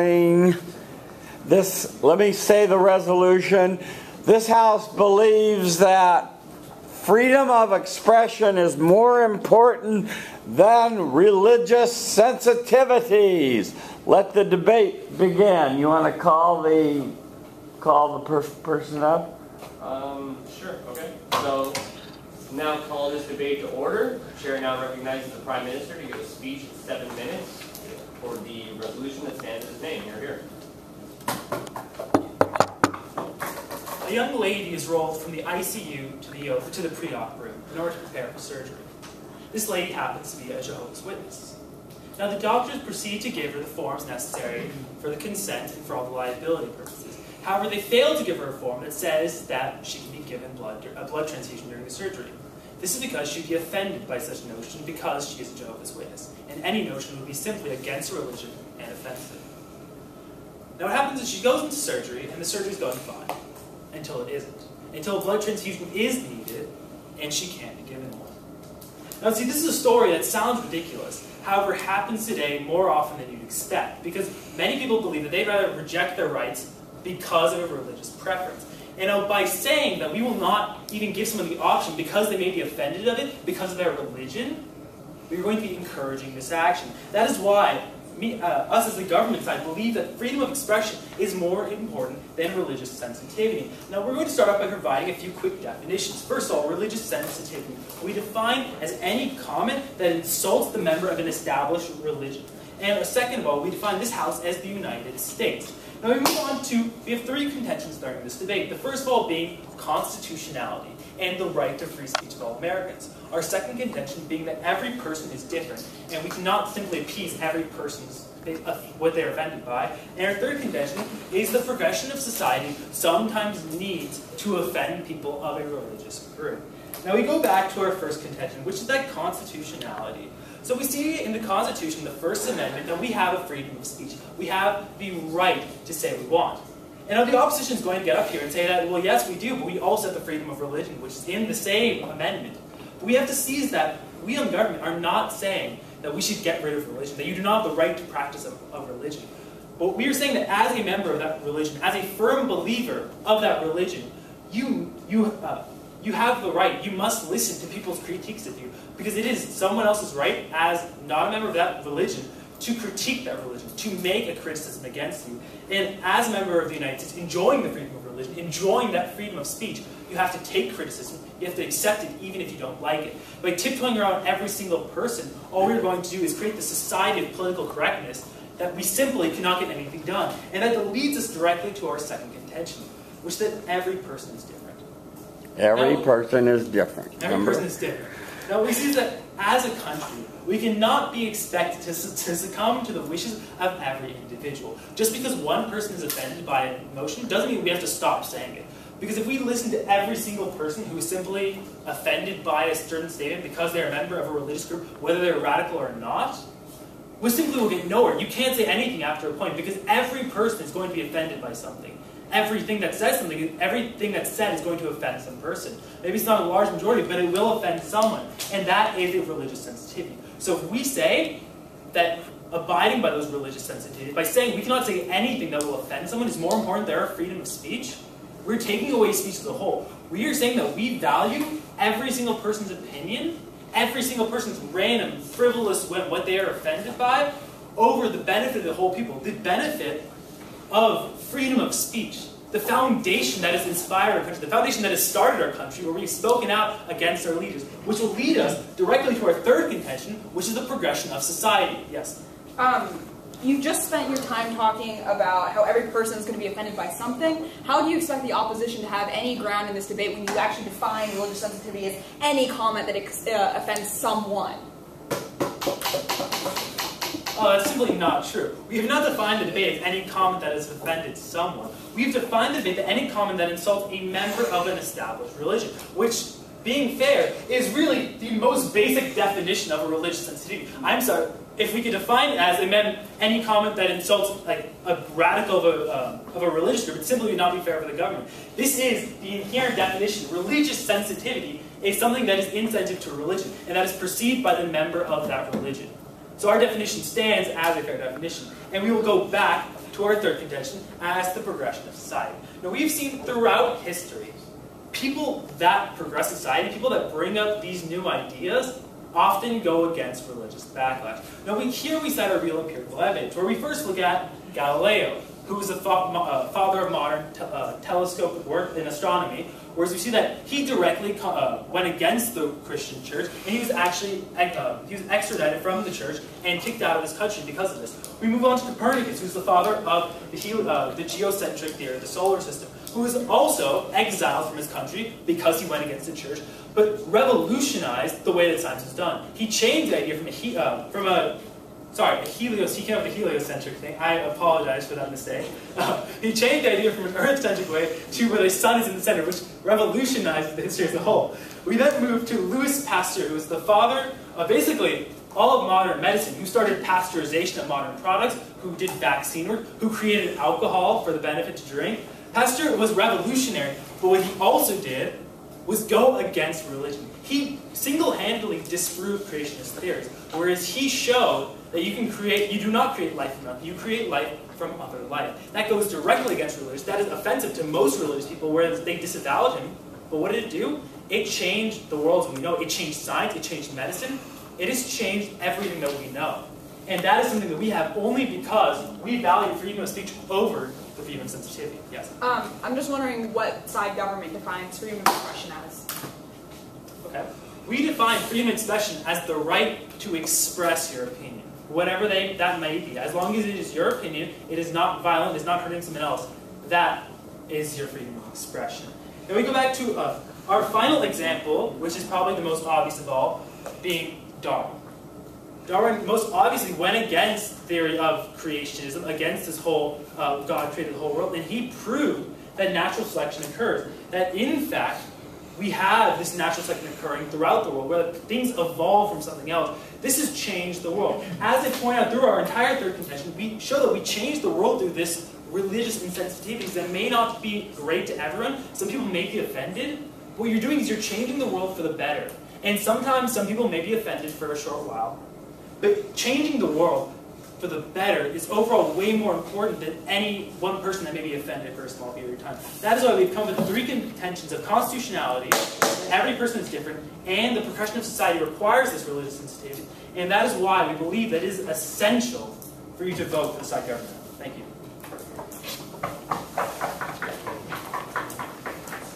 following. Let me say the resolution. This House believes that freedom of expression is more important than religious sensitivities. Let the debate begin. You want to call the person up? Sure, okay. So, now call this debate to order. Chair now recognizes the Prime Minister to give a speech in 7 minutes for the resolution that stands in his name. You're here. A young lady is rolled from the ICU to the pre-op room in order to prepare for surgery. This lady happens to be a Jehovah's Witness. Now the doctors proceed to give her the forms necessary for the consent and for all the liability purposes. However, they fail to give her a form that says that she can be given a blood transfusion during the surgery. This is because she'd be offended by such a notion because she is a Jehovah's Witness, and any notion would be simply against religion and offensive. Now what happens is she goes into surgery, and the surgery's going fine, until it isn't. Until a blood transfusion is needed, and she can't be given one. Now see, this is a story that sounds ridiculous, however happens today more often than you'd expect, because many people believe that they'd rather reject their rights because of a religious preference. And by saying that we will not even give someone the option because they may be offended of it, because of their religion, we're going to be encouraging this action. That is why us as the government side believe that freedom of expression is more important than religious sensitivity. Now we're going to start off by providing a few quick definitions. First of all, religious sensitivity we define as any comment that insults the member of an established religion. And second of all, we define this House as the United States. Now we move on to, we have 3 contentions during this debate. The first of all being constitutionality and the right to free speech of all Americans. Our second contention being that every person is different, and we cannot simply appease every person's what they're offended by. And our third contention is the progression of society sometimes needs to offend people of a religious group. Now we go back to our first contention, which is that constitutionality. So we see in the Constitution, the First Amendment, that we have a freedom of speech. We have the right to say what we want. And now the opposition is going to get up here and say that, well, yes, we do, but we also have the freedom of religion, which is in the same amendment. But we have to seize that we in government are not saying that we should get rid of religion, that you do not have the right to practice of religion. But we are saying that as a member of that religion, as a firm believer of that religion, you have the right, you must listen to people's critiques of you, because it is someone else's right, as not a member of that religion, to critique that religion, to make a criticism against you. And as a member of the United States, enjoying the freedom of religion, enjoying that freedom of speech, you have to take criticism, you have to accept it even if you don't like it. By tiptoeing around every single person, all we're going to do is create the society of political correctness that we simply cannot get anything done. And that leads us directly to our second contention, which is that every person is different. Every person is different. Every person is different. Now we see that as a country, we cannot be expected to succumb to the wishes of every individual. Just because one person is offended by an emotion doesn't mean we have to stop saying it. Because if we listen to every single person who is simply offended by a certain statement because they're a member of a religious group, whether they're radical or not, we simply will get nowhere. You can't say anything after a point because every person is going to be offended by something. Everything that says something, everything that's said is going to offend some person. Maybe it's not a large majority, but it will offend someone. And that is a religious sensitivity. So if we say that abiding by those religious sensitivities, by saying we cannot say anything that will offend someone is more important than our freedom of speech, we're taking away speech as a whole. We are saying that we value every single person's opinion, every single person's random, frivolous, what they are offended by, over the benefit of the whole people. The benefit of freedom of speech, the foundation that has inspired our country, the foundation that has started our country, where we've spoken out against our leaders, which will lead us directly to our third contention, which is the progression of society. Yes? You just spent your time talking about how every person is going to be offended by something. How do you expect the opposition to have any ground in this debate when you actually define religious sensitivity as any comment that offends someone? Oh, that's simply not true. We have not defined the debate as any comment that has offended someone. We've defined the debate as any comment that insults a member of an established religion, which, being fair, is really the most basic definition of a religious sensitivity. I'm sorry, if we could define it as any comment that insults like a radical of a religious group, it simply would not be fair for the government. This is the inherent definition. Religious sensitivity is something that is insensitive to religion, and that is perceived by the member of that religion. So our definition stands as a fair definition. And we will go back to our third contention as the progression of society. Now, we've seen throughout history, people that progress society, people that bring up these new ideas, often go against religious backlash. Now, here we cite our real empirical evidence, where we first look at Galileo, who was the father of modern telescopic work in astronomy, whereas we see that he directly went against the Christian church, and he was actually extradited from the church and kicked out of his country because of this. We move on to Copernicus, who's the father of the geocentric theory of the solar system, who was also exiled from his country because he went against the church, but revolutionized the way that science was done. He changed the idea he came up with a heliocentric thing. I apologize for that mistake. He changed the idea from an Earth-centric way to where the sun is in the center, which revolutionized the history as a whole. We then move to Louis Pasteur, who is the father of basically all of modern medicine, who started pasteurization of modern products, who did vaccine work, who created alcohol for the benefit to drink. Pasteur was revolutionary, but what he also did was go against religion. He single-handedly disproved creationist theories, whereas he showed that you do not create life from nothing, you create life from other life. That goes directly against religion. That is offensive to most religious people, whereas they disavowed him. But what did it do? It changed the world as we know. It changed science, it changed medicine. It has changed everything that we know. And that is something that we have only because we value freedom of speech over the freedom of sensitivity. Yes? I'm just wondering what side government defines freedom of expression as. Okay. We define freedom of expression as the right to express your opinion, whatever that may be. As long as it is your opinion, it is not violent, it is not hurting someone else, that is your freedom of expression. Then we go back to our final example, which is probably the most obvious of all, being Darwin. Darwin most obviously went against the theory of creationism, against this whole God created the whole world, and he proved that natural selection occurs. That in fact, we have this natural selection occurring throughout the world, where things evolve from something else. This has changed the world. As I point out through our entire third contention, we show that we changed the world through this religious insensitivities that may not be great to everyone. Some people may be offended. What you're doing is you're changing the world for the better. And sometimes some people may be offended for a short while. But changing the world for the better is overall way more important than any one person that may be offended for a small period of time. That is why we've come to the three contentions of constitutionality, every person is different, and the progression of society requires this religious sensitivity. And that is why we believe that it is essential for you to vote for the side government. Thank you.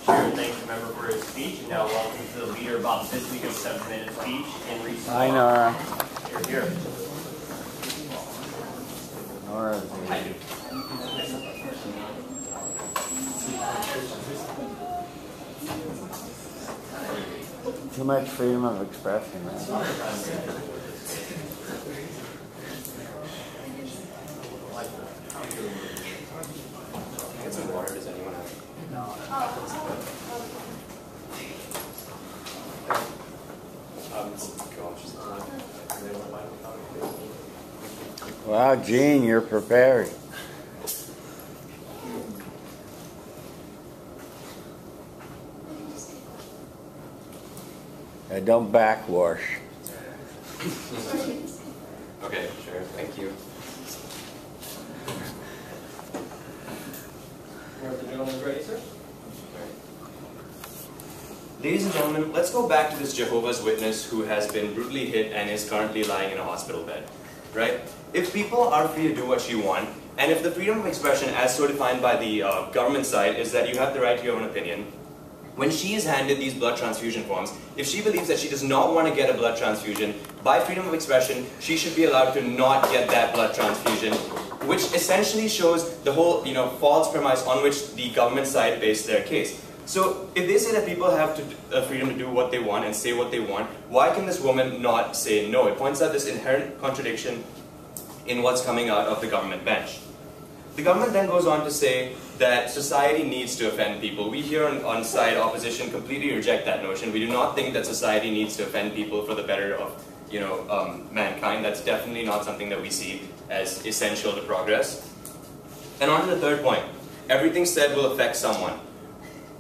Chair, thanks the member for his speech, and now welcome to the leader of this week's 7-minute speech in recent. Hi, Nora. Here. Nora. Too much freedom of expression, man. Get some water. Does anyone have? Wow, Gene, you're prepared. Don't backwash. Okay, sure. Thank you. The gentleman's ready, sir? Ladies and gentlemen, let's go back to this Jehovah's Witness who has been brutally hit and is currently lying in a hospital bed, right? If people are free to do what you want, and if the freedom of expression as so defined by the government side is that you have the right to your own opinion, when she is handed these blood transfusion forms, if she believes that she does not want to get a blood transfusion, by freedom of expression, she should be allowed to not get that blood transfusion, which essentially shows the whole, false premise on which the government side based their case. So if they say that people have freedom to do what they want and say what they want, why can this woman not say no? It points out this inherent contradiction in what's coming out of the government bench. The government then goes on to say that society needs to offend people. We here on side opposition completely reject that notion. We do not think that society needs to offend people for the better of mankind. That's definitely not something that we see as essential to progress. And on to the third point. Everything said will affect someone.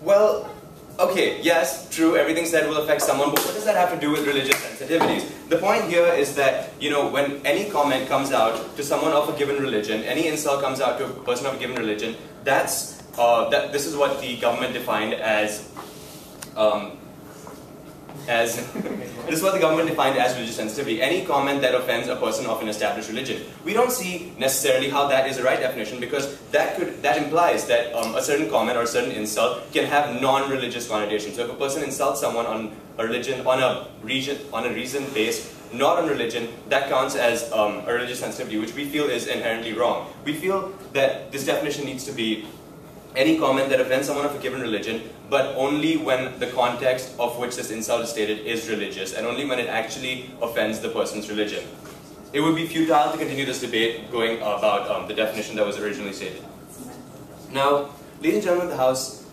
Well, okay, yes, true, everything said will affect someone, but what does that have to do with religious sensitivities? The point here is that, when any comment comes out to someone of a given religion, any insult comes out to a person of a given religion, this is what the government defined as this is what the government defined as religious sensitivity. Any comment that offends a person of an established religion. We don't see necessarily how that is the right definition, because that implies that a certain comment or a certain insult can have non-religious connotations. So if a person insults someone on a religion, on a reason based, not on religion, that counts as a religious sensitivity, which we feel is inherently wrong. We feel that this definition needs to be any comment that offends someone of a given religion, but only when the context of which this insult is stated is religious, and only when it actually offends the person's religion. It would be futile to continue this debate going about the definition that was originally stated. Now, ladies and gentlemen of the House,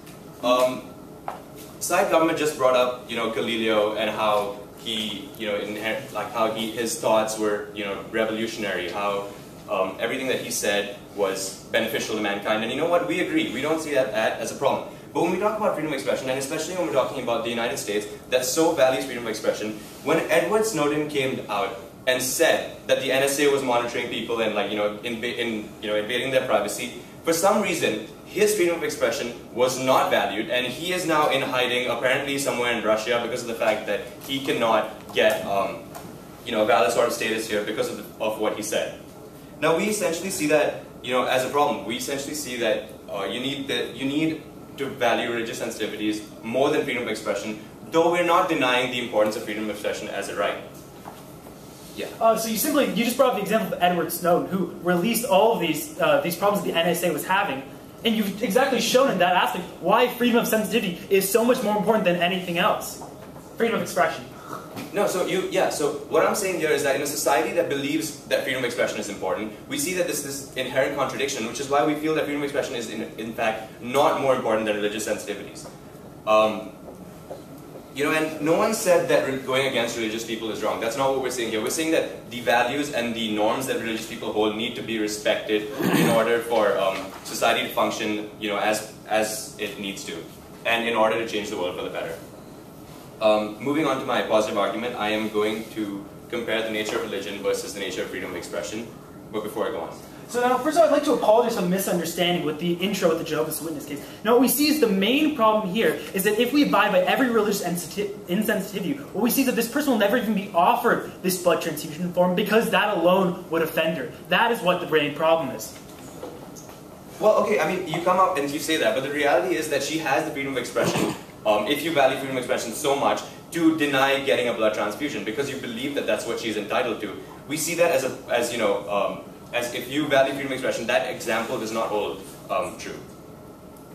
side government just brought up, Galileo and how he, his thoughts were, revolutionary, how everything that he said was beneficial to mankind, and you know what, we agree, we don't see that as a problem. But when we talk about freedom of expression, and especially when we're talking about the United States, that so values freedom of expression, when Edward Snowden came out and said that the NSA was monitoring people and invading their privacy, for some reason, his freedom of expression was not valued, and he is now in hiding, apparently somewhere in Russia, because of the fact that he cannot get a valid sort of status here because of what he said. Now we essentially see that as a problem. We essentially see that you need to value religious sensitivities more than freedom of expression, though we're not denying the importance of freedom of expression as a right. Yeah. So you just brought up the example of Edward Snowden, who released all of these problems that the NSA was having, and you've exactly shown in that aspect why freedom of sensitivity is so much more important than anything else. Freedom of expression. No, so what I'm saying here is that in a society that believes that freedom of expression is important, we see that this is inherent contradiction, which is why we feel that freedom of expression is in fact not more important than religious sensitivities. And no one said that going against religious people is wrong. That's not what we're saying here. We're saying that the values and the norms that religious people hold need to be respected in order for society to function, as it needs to, and in order to change the world for the better. Moving on to my positive argument, I am going to compare the nature of religion versus the nature of freedom of expression. But before I go on. So now, first of all, I'd like to apologize for misunderstanding with the intro with the Jehovah's Witness case. Now, what we see is the main problem here is that if we abide by every religious insensitivity, what we see is that this person will never even be offered this blood transfusion form because that alone would offend her. That is what the main problem is. Well, okay, I mean, you come up and you say that, but the reality is that she has the freedom of expression, if you value freedom of expression so much, to deny getting a blood transfusion because you believe that that's what she's entitled to. We see that as if you value freedom of expression, that example does not hold true.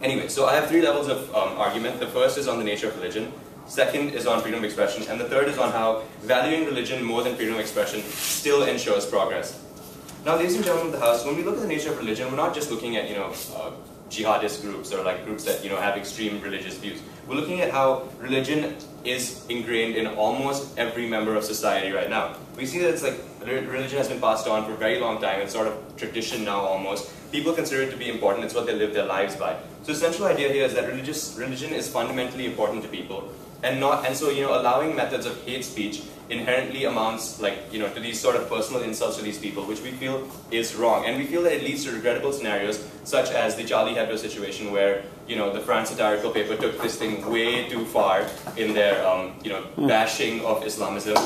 Anyway, so I have three levels of argument. The first is on the nature of religion, second is on freedom of expression, and the third is on how valuing religion more than freedom of expression still ensures progress. Now, ladies and gentlemen of the House, when we look at the nature of religion, we're not just looking at, jihadist groups or like groups that, have extreme religious views. We're looking at how religion is ingrained in almost every member of society right now. We see that it's like religion has been passed on for a very long time. It's sort of tradition now almost. People consider it to be important. It's what they live their lives by. So the central idea here is that religion is fundamentally important to people. And so allowing methods of hate speech inherently amounts to these sort of personal insults to these people, which we feel is wrong. And we feel that it leads to regrettable scenarios, such as the Charlie Hebdo situation where, the France satirical paper took this thing way too far in their, bashing of Islamism,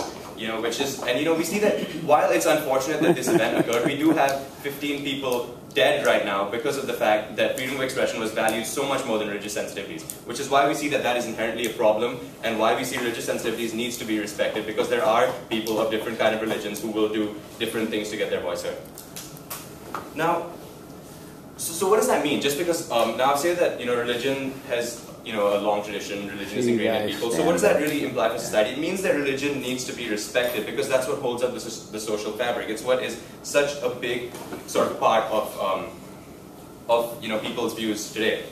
which is, and we see that while it's unfortunate that this event occurred, we do have 15 people dead right now because of the fact that freedom of expression was valued so much more than religious sensitivities, which is why we see that that is inherently a problem and why we see religious sensitivities needs to be respected, because there are people of different kind of religions who will do different things to get their voice heard. Now, so what does that mean? Just because, now I've said that, religion has, a long tradition, religion is ingrained in people, so what does that really imply for society? It means that religion needs to be respected because that's what holds up the social fabric. It's what is such a big sort of part of people's views today.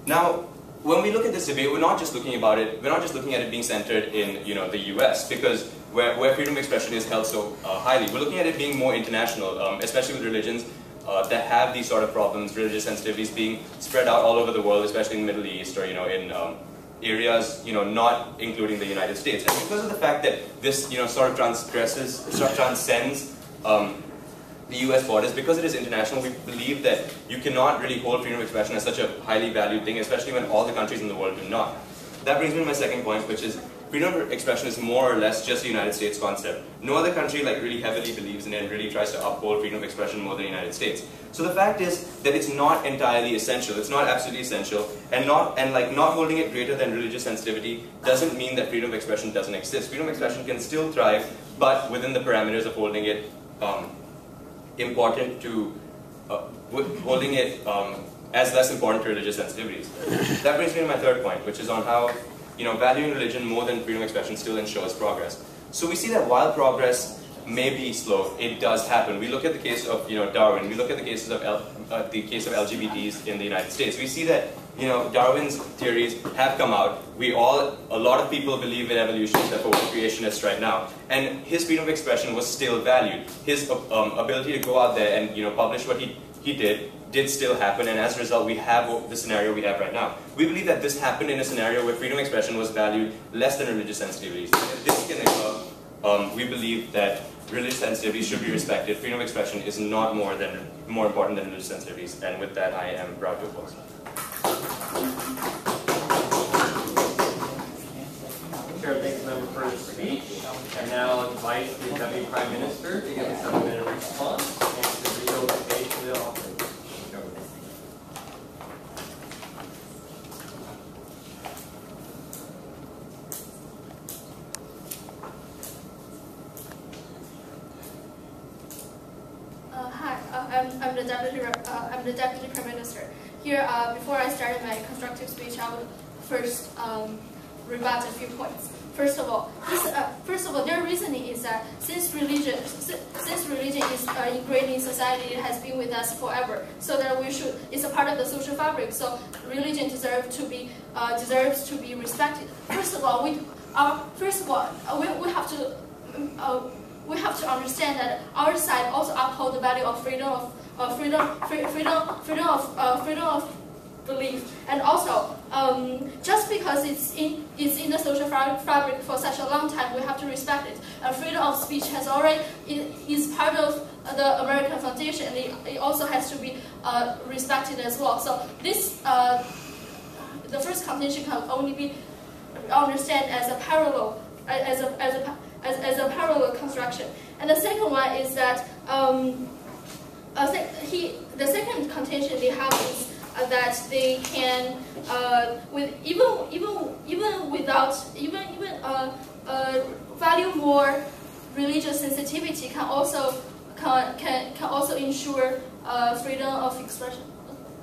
Now, when we look at this debate, we're not just looking at it being centered in the US, because where freedom of expression is held so highly. We're looking at it being more international, especially with religions that have these sort of problems, religious sensitivities being spread out all over the world, especially in the Middle East or in areas, not including the United States. And because of the fact that this, sort of transcends the US borders, because it is international, we believe that you cannot really hold freedom of expression as such a highly valued thing, especially when all the countries in the world do not. That brings me to my second point, which is freedom of expression is more or less just a United States concept. No other country really heavily believes in it and really tries to uphold freedom of expression more than the United States. So the fact is that it's not entirely essential. It's not absolutely essential, and not holding it greater than religious sensitivity doesn't mean that freedom of expression doesn't exist. Freedom of expression can still thrive, but within the parameters of holding it as less important to religious sensitivities. That brings me to my third point, which is on how valuing religion more than freedom of expression still ensures progress. So we see that while progress may be slow, it does happen. We look at the case of Darwin. We look at the cases of LGBTs in the United States. We see that Darwin's theories have come out. A lot of people believe in evolution, except for creationists right now. And his freedom of expression was still valued. His ability to go out there and publish what he did still happen, and as a result we have the scenario we have right now. We believe that this happened in a scenario where freedom of expression was valued less than religious sensitivities. If this can occur, we believe that religious sensitivities should be respected. Freedom of expression is not more important than religious sensitivities, and with that I am proud to oppose. Chair thanks the member for his speech, and now I'll invite the Deputy Prime Minister to give a 7-minute response and to read over the debate to the office. I'm the Deputy Prime Minister. Here, before I started my constructive speech, I would first rebut a few points. First of all, their reasoning is that since religion is ingrained in society, it has been with us forever. So that it's a part of the social fabric. So religion deserves to be respected. First of all, we have to understand that our side also uphold the value of freedom of belief, and also just because it's in the social fabric for such a long time, we have to respect it. Freedom of speech is part of the American Foundation, and it also has to be respected as well. So this the first contention can only be understood as a parallel construction, and the second one is that the second contention they have is that they can value more religious sensitivity can also ensure freedom of expression.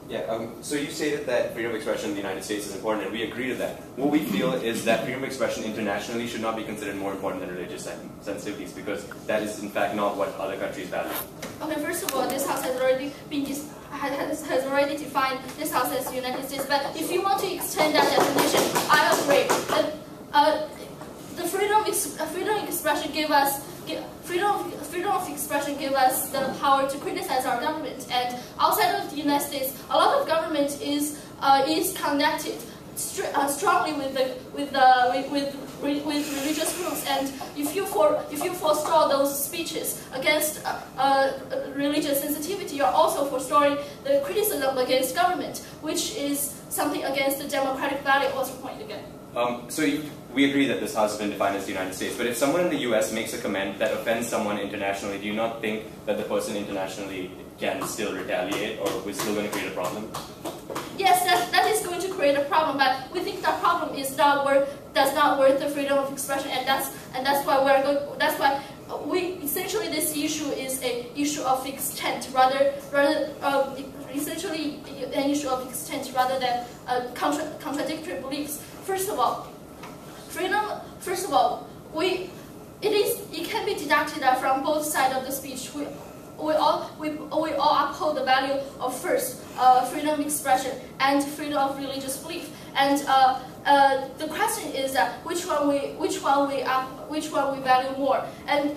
Yeah, so you stated that freedom of expression in the United States is important, and we agree to that. What we feel is that freedom of expression internationally should not be considered more important than religious sensitivities, because that is in fact not what other countries value. Okay, first of all, this House has already defined this House as the United States, but if you want to extend that definition, I agree. The freedom of expression give us the power to criticize our government, and outside of the United States, a lot of government is connected strongly with religious groups, and if you forestall those speeches against religious sensitivity, you're also forestalling the criticism against government, which is something against the democratic value. Also point again. We agree that this House has been defined as the United States, but if someone in the US makes a comment that offends someone internationally, do you not think that the person internationally can still retaliate, or is still going to create a problem? Yes, that is going to create a problem, but we think that problem does not worth the freedom of expression, and that's why essentially this issue is an issue of extent essentially an issue of extent rather than contradictory beliefs. First of all, it can be deducted from both sides of the speech. We all uphold the value of first freedom of expression and freedom of religious belief. And the question is that which one we value more. And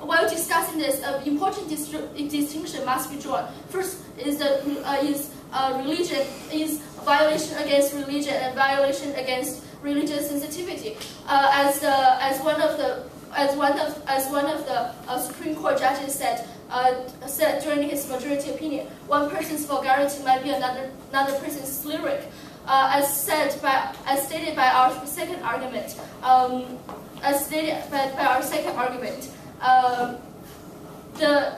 while discussing this, important distinction must be drawn. First is religion is violation against religion and violation against religious sensitivity. As one of the Supreme Court judges said during his majority opinion, one person's vulgarity might be another person's lyric. As stated by our second argument, the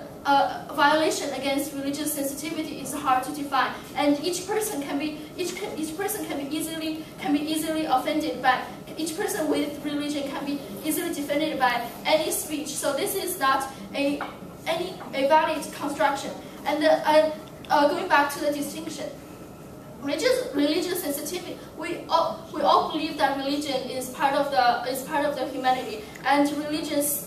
violation against religious sensitivity is hard to define, and each person can be easily offended by. Each person with religion can be easily defended by any speech. So this is not a valid construction. And going back to the distinction, religious sensitivity. We all believe that religion is part of the humanity, and religious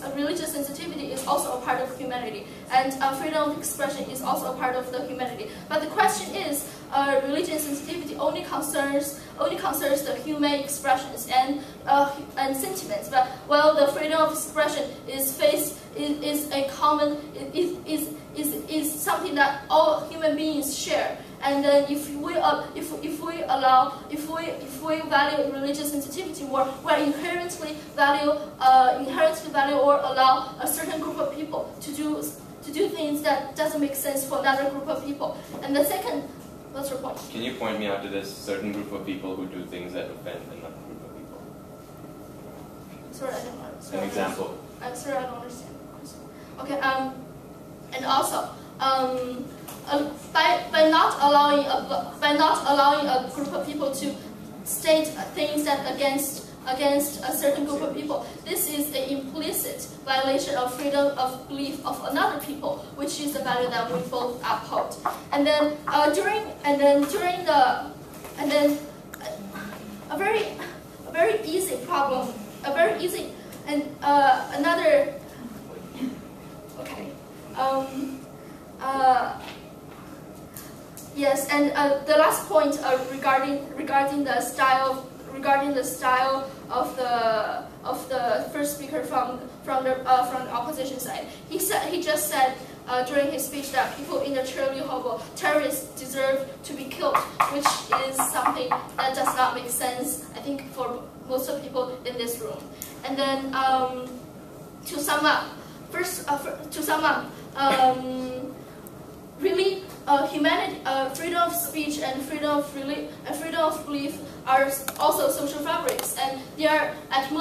sensitivity is also a part of humanity, and freedom of expression is also a part of the humanity. But the question is, religious sensitivity only concerns the human expressions and sentiments. But while the freedom of expression is something that all human beings share. And then if we value religious sensitivity more, we inherently value or allow a certain group of people to do things that doesn't make sense for another group of people. And the second, what's your point? Can you point me out to this certain group of people who do things that offend another group of people? Sorry, I don't understand. An example. I'm sorry, I don't understand. Okay. And also, by not allowing a group of people to state things that against a certain group of people, this is an implicit violation of freedom of belief of another people, which is the value that we both uphold. And then a very easy problem, another. Okay. Yes, and the last point regarding the style of the first speaker from the opposition side. He just said during his speech that people in the Charlie Hobo terrorists deserve to be killed, which is something that does not make sense, I think, for most of the people in this room. And then to sum up, really, humanity, freedom of speech and freedom of belief are also social fabrics, and they are at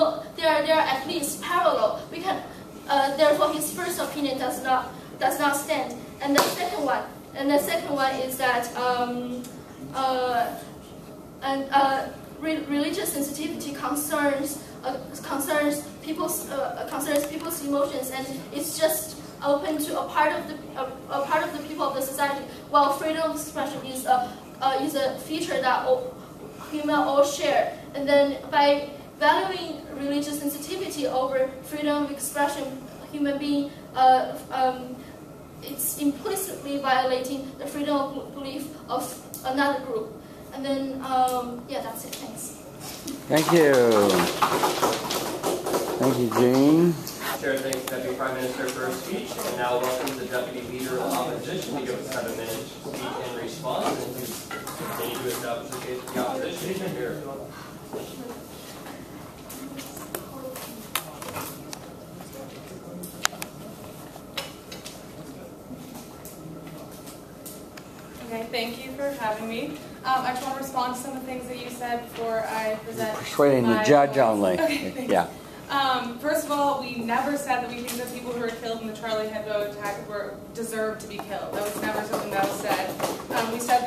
least parallel. We can, therefore, his first opinion does not stand. And the second one is that religious sensitivity concerns people's emotions, and it's just open to a part of the people of the society, while freedom of expression is a feature that human all share. And then by valuing religious sensitivity over freedom of expression, human being it's implicitly violating the freedom of belief of another group. And then yeah, that's it. Thanks. Thank you. Thank you, Jean. Chair thanks Deputy Prime Minister for her speech, and now welcomes the Deputy Leader of Opposition to give a 7-minute speech in response and to continue to establish the case for the opposition here. Okay, thank you for having me. I just want to respond to some of the things that you said before I present. Persuading the judge only. Okay, yeah. First of all, we never said that we think that people who were killed in the Charlie Hebdo attack deserved to be killed. That was never something that was said. We said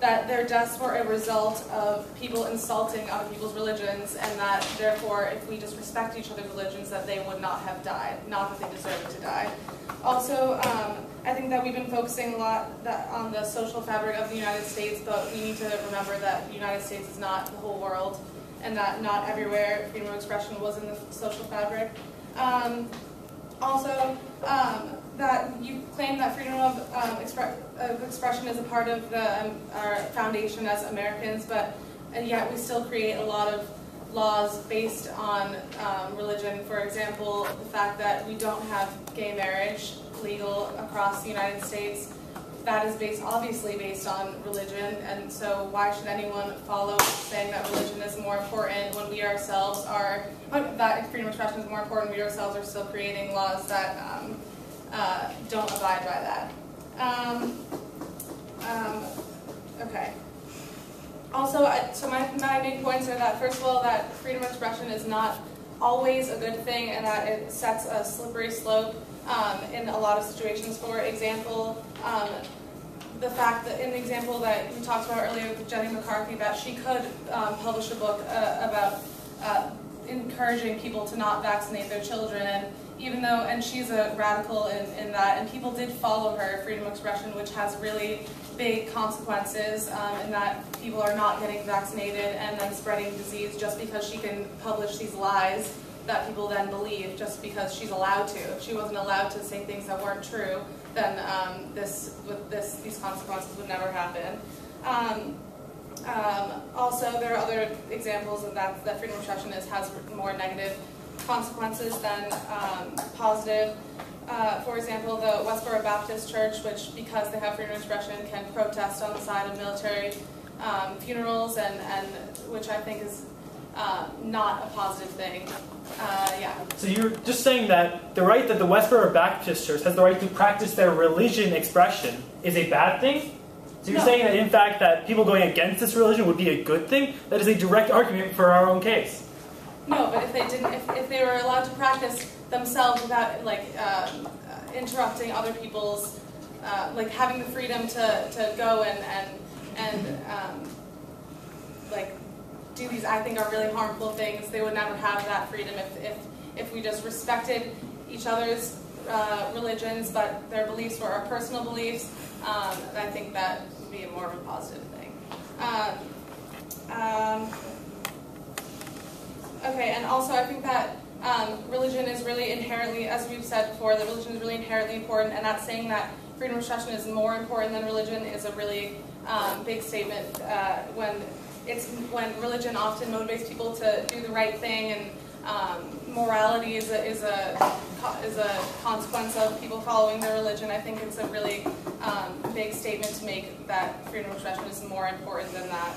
that their deaths were a result of people insulting other people's religions, and that therefore, if we just respect each other's religions, that they would not have died, not that they deserved to die. Also, I think that we've been focusing a lot on the social fabric of the United States, but we need to remember that the United States is not the whole world, and that not everywhere freedom of expression was in the social fabric. Also, that you claim that freedom of expression is a part of our foundation as Americans, and yet we still create a lot of laws based on religion. For example, the fact that we don't have gay marriage legal across the United States. that is obviously based on religion, and so why should anyone follow saying that religion is more important when we ourselves are, that freedom of expression is more important, we ourselves are still creating laws that don't abide by that. Okay. Also, so my main points are that, first of all, that freedom of expression is not always a good thing, and that it sets a slippery slope in a lot of situations. For example, the fact that in the example that we talked about earlier with Jenny McCarthy, that she could publish a book about encouraging people to not vaccinate their children, and even though, and she's a radical in that, and people did follow her freedom of expression, which has really big consequences in that people are not getting vaccinated and then spreading disease just because she can publish these lies that people then believe just because she's allowed to. If she wasn't allowed to say things that weren't true, then these consequences would never happen. Also, there are other examples of that freedom of expression has more negative consequences than positive. For example, the Westboro Baptist Church, which, because they have freedom of expression, can protest on the side of military funerals, and which I think is not a positive thing. Yeah. So you're just saying that the right that the Westboro Baptist Church has the right to practice their religion expression is a bad thing? So you're saying that, in fact, that people going against this religion would be a good thing? That is a direct argument for our own case. No, but if they didn't, if they were allowed to practice themselves without interrupting other people's, having the freedom to go and do these, I think, are really harmful things, they would never have that freedom if we just respected each other's religions, but their beliefs were our personal beliefs. I think that would be more of a positive thing. Okay, and also I think that religion is really inherently, as we've said before, that religion is really inherently important, and that saying that freedom of expression is more important than religion is a really big statement when religion often motivates people to do the right thing, and morality is a consequence of people following their religion. I think it's a really big statement to make that freedom of expression is more important than that.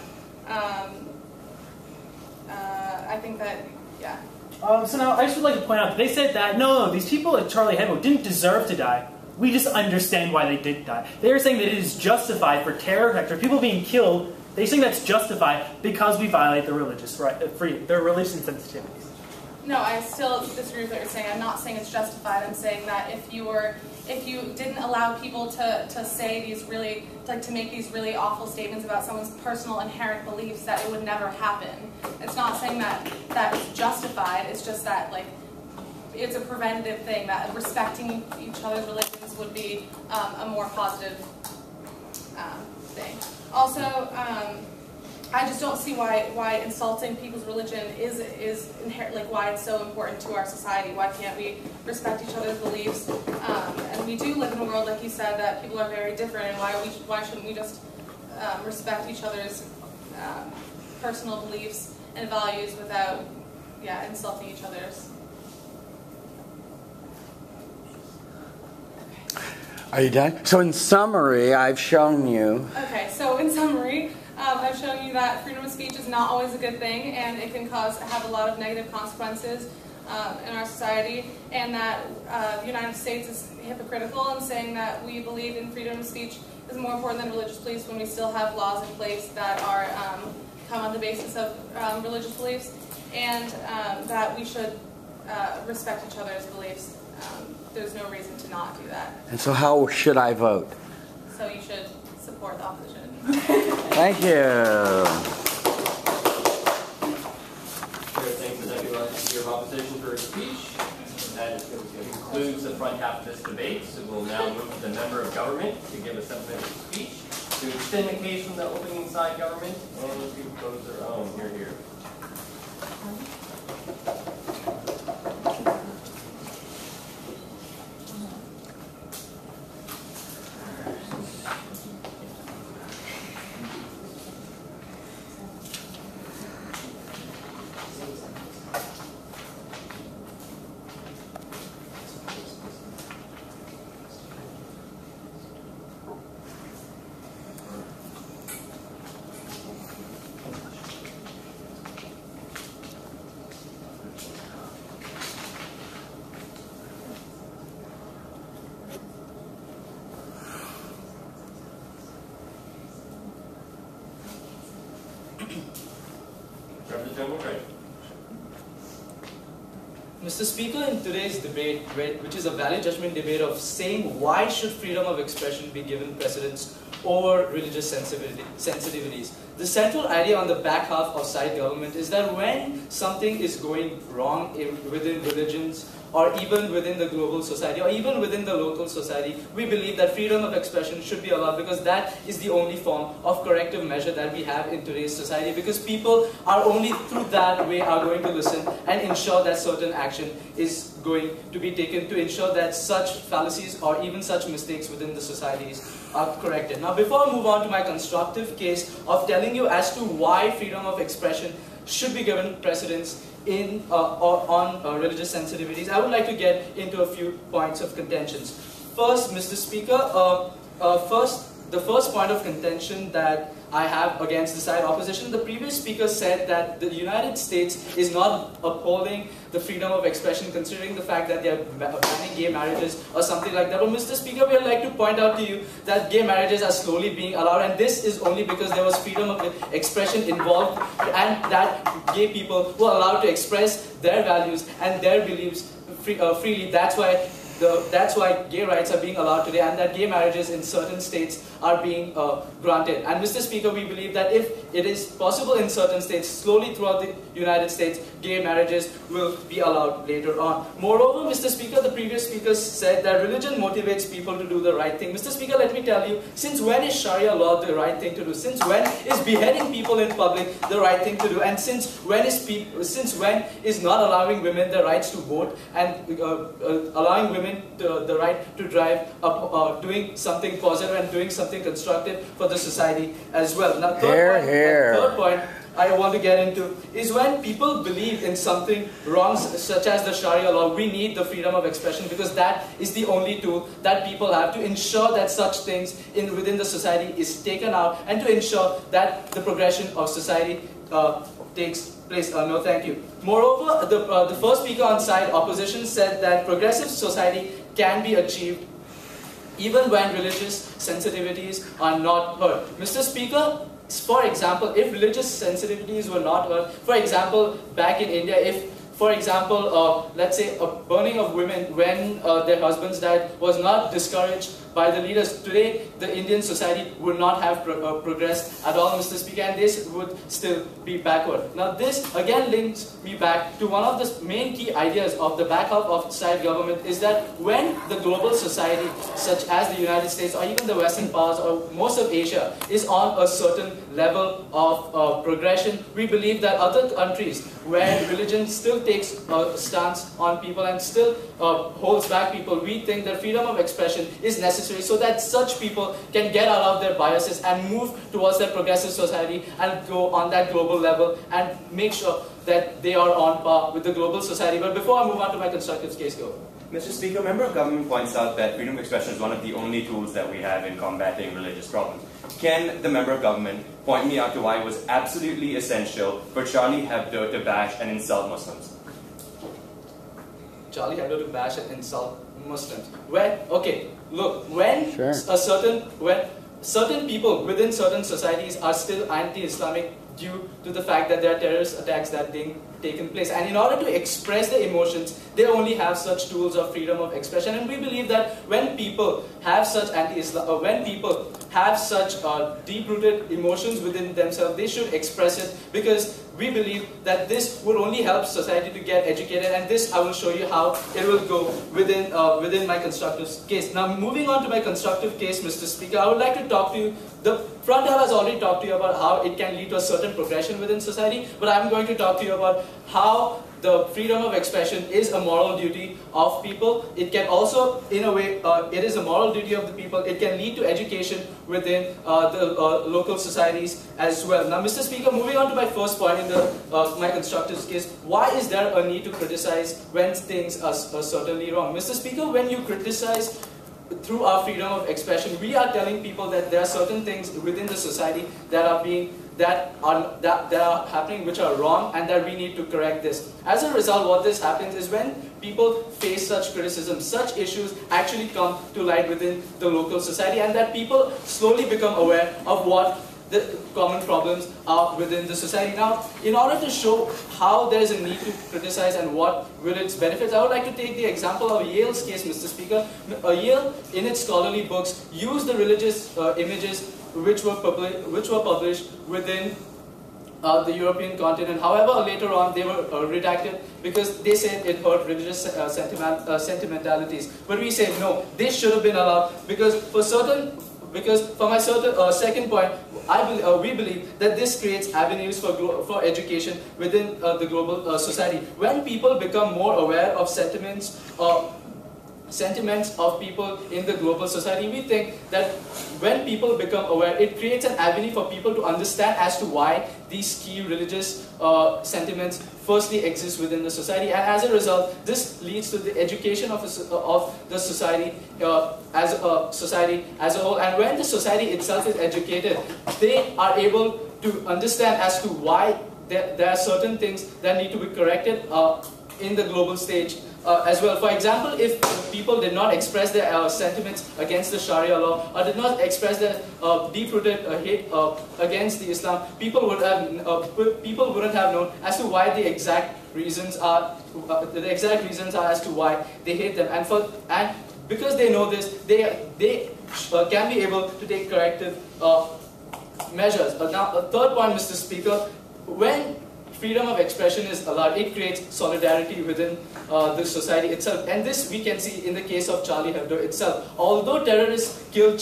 I think that, yeah. So now I just would like to point out that they said that, no, these people at Charlie Hebdo didn't deserve to die. We just understand why they did die. They are saying that it is justified for terror attacks, or people being killed. They're saying that's justified because we violate the religious freedom, their religious sensitivities. No, I still disagree with what you're saying. I'm not saying it's justified. I'm saying that if you didn't allow people to say these really, to make these really awful statements about someone's personal inherent beliefs, that it would never happen. It's not saying that it's justified. It's just that, it's a preventative thing, that respecting each other's religions would be a more positive thing. Also, I just don't see why insulting people's religion is inherent, why it's so important to our society. Why can't we respect each other's beliefs? And we do live in a world, like you said, that people are very different, and why shouldn't we just respect each other's personal beliefs and values without, insulting each other's? Are you done? So in summary, I've shown you. Okay, so in summary, I've shown you that freedom of speech is not always a good thing, and it can have a lot of negative consequences in our society, and that the United States is hypocritical in saying that we believe in freedom of speech is more important than religious beliefs when we still have laws in place that are come on the basis of religious beliefs, and that we should respect each other's beliefs. There's no reason to not do that. And so how should I vote? So you should support the opposition. Thank you. Thanks to everyone your opposition for speech. That concludes the front half of this debate. So we'll now move to the member of government to give a 7-minute speech to extend the case from the opening side government and to propose their own. Here. gentleman, right? Mr. Speaker, in today's debate, which is a value judgment debate of saying why should freedom of expression be given precedence over religious sensitivities, the central idea on the back half of side government is that when something is going wrong within religions, or even within the global society, or even within the local society, we believe that freedom of expression should be allowed, because that is the only form of corrective measure that we have in today's society, because people are only through that way are going to listen and ensure that certain action is going to be taken to ensure that such fallacies or even such mistakes within the societies are corrected. Now, before I move on to my constructive case of telling you as to why freedom of expression should be given precedence on religious sensitivities, I would like to get into a few points of contentions. First, Mr. Speaker, the first point of contention that I have against the side opposition, the previous speaker said that the United States is not upholding the freedom of expression considering the fact that they are banning gay marriages or something like that. But Mr. Speaker, we would like to point out to you that gay marriages are slowly being allowed, and this is only because there was freedom of expression involved, and that gay people were allowed to express their values and their beliefs freely. That's why gay rights are being allowed today, and that gay marriages in certain states are being granted. And Mr. Speaker, we believe that if it is possible in certain states, slowly throughout the United States, gay marriages will be allowed later on. Moreover, Mr. Speaker, the previous speaker said that religion motivates people to do the right thing. Mr. Speaker, let me tell you, since when is Sharia law the right thing to do? Since when is beheading people in public the right thing to do? And since when is not allowing women the rights to vote and allowing women the right to drive doing something positive and doing something constructive for the society as well? Now, third point I want to get into is when people believe in something wrong, such as the Sharia law, we need the freedom of expression, because that is the only tool that people have to ensure that such things within the society is taken out, and to ensure that the progression of society takes place. No, thank you. Moreover, the first speaker on side opposition said that progressive society can be achieved even when religious sensitivities are not heard. Mr. Speaker, for example, if religious sensitivities were not heard, for example, back in India, if, for example, let's say a burning of women when their husbands died was not discouraged by the leaders, today the Indian society would not have progressed at all, Mr. Speaker, and this would still be backward. Now this again links me back to one of the main key ideas of the back half of side government, is that when the global society, such as the United States or even the Western powers or most of Asia, is on a certain level of progression, we believe that other countries where religion still takes a stance on people and still holds back people, we think that freedom of expression is necessary so that such people can get out of their biases and move towards that progressive society and go on that global level and make sure that they are on par with the global society. But before I move on to my constructive case, go. Mr. Speaker, member of government points out that freedom of expression is one of the only tools that we have in combating religious problems. Can the member of government point me out to why it was absolutely essential for Charlie Hebdo to bash and insult Muslims? Charlie Hebdo to bash and insult Muslims. When certain people within certain societies are still anti-Islamic due to the fact that there are terrorist attacks that being taken place, and in order to express their emotions, they only have such tools of freedom of expression. And we believe that when people have such when people have such deep-rooted emotions within themselves, they should express it, because we believe that this would only help society to get educated, and this I will show you how it will go within my constructive case. Now, moving on to my constructive case, Mr. Speaker, I would like to talk to you. The front half has already talked to you about how it can lead to a certain progression within society, but I'm going to talk to you about how the freedom of expression is a moral duty of people. It can also, in a way, it is a moral duty of the people. It can lead to education within the local societies as well. Now, Mr. Speaker, moving on to my first point in my constructive case, why is there a need to criticize when things are certainly wrong? Mr. Speaker, when you criticize through our freedom of expression, we are telling people that there are certain things within the society that are happening which are wrong, and that we need to correct this. As a result, what this happens is when people face such criticism, such issues actually come to light within the local society, and that people slowly become aware of what the common problems are within the society. Now, in order to show how there is a need to criticize and what will its benefits, I would like to take the example of Yale's case, Mr. Speaker. Yale, in its scholarly books, used the religious images which were published within the European continent. However, later on they were redacted because they said it hurt religious sentimentalities. But we say no, they should have been allowed because for my second point, we believe that this creates avenues for education within the global society. When people become more aware of sentiments of people in the global society, we think that when people become aware, it creates an avenue for people to understand as to why these key religious sentiments firstly exist within the society, and as a result, this leads to the education of the society as a whole. And when the society itself is educated, they are able to understand as to why there are certain things that need to be corrected in the global stage. As well. For example, if people did not express their sentiments against the Sharia law or did not express their deep-rooted hate against the Islam, people wouldn't have known as to why the exact reasons are as to why they hate them. And because they know this, they can be able to take corrective measures. Now, a third point, Mr. Speaker, when freedom of expression is allowed, it creates solidarity within the society itself. And this we can see in the case of Charlie Hebdo itself. Although terrorists killed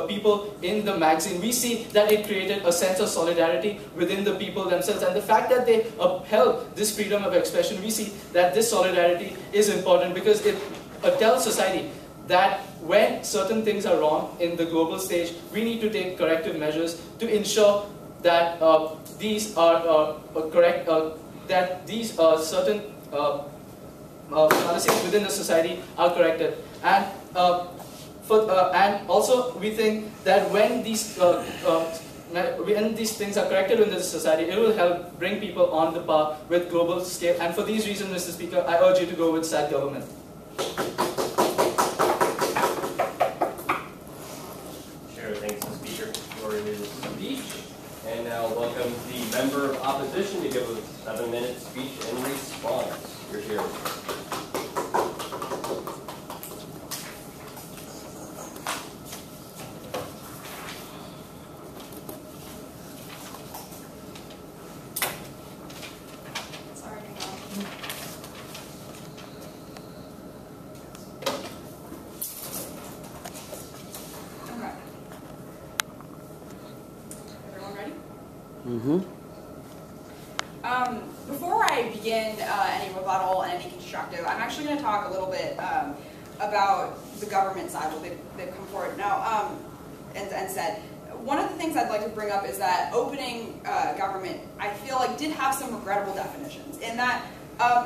people in the magazine, we see that it created a sense of solidarity within the people themselves. And the fact that they upheld this freedom of expression, we see that this solidarity is important because it tells society that when certain things are wrong in the global stage, we need to take corrective measures to ensure that these are correct, that these certain policies within the society are corrected. And and also we think that when these things are corrected within the society, it will help bring people on the par with global scale. And for these reasons, Mr. Speaker, I urge you to go with sad government. Chair, thanks, Mr. Speaker, for his speech. And now welcome the member of opposition to give a 7-minute speech in response. You're here. Sorry, okay. Everyone ready? Before I begin any rebuttal and any constructive, I'm actually going to talk a little bit about the government side, what they've come forward now and said. One of the things I'd like to bring up is that opening government, I feel like, did have some regrettable definitions, in that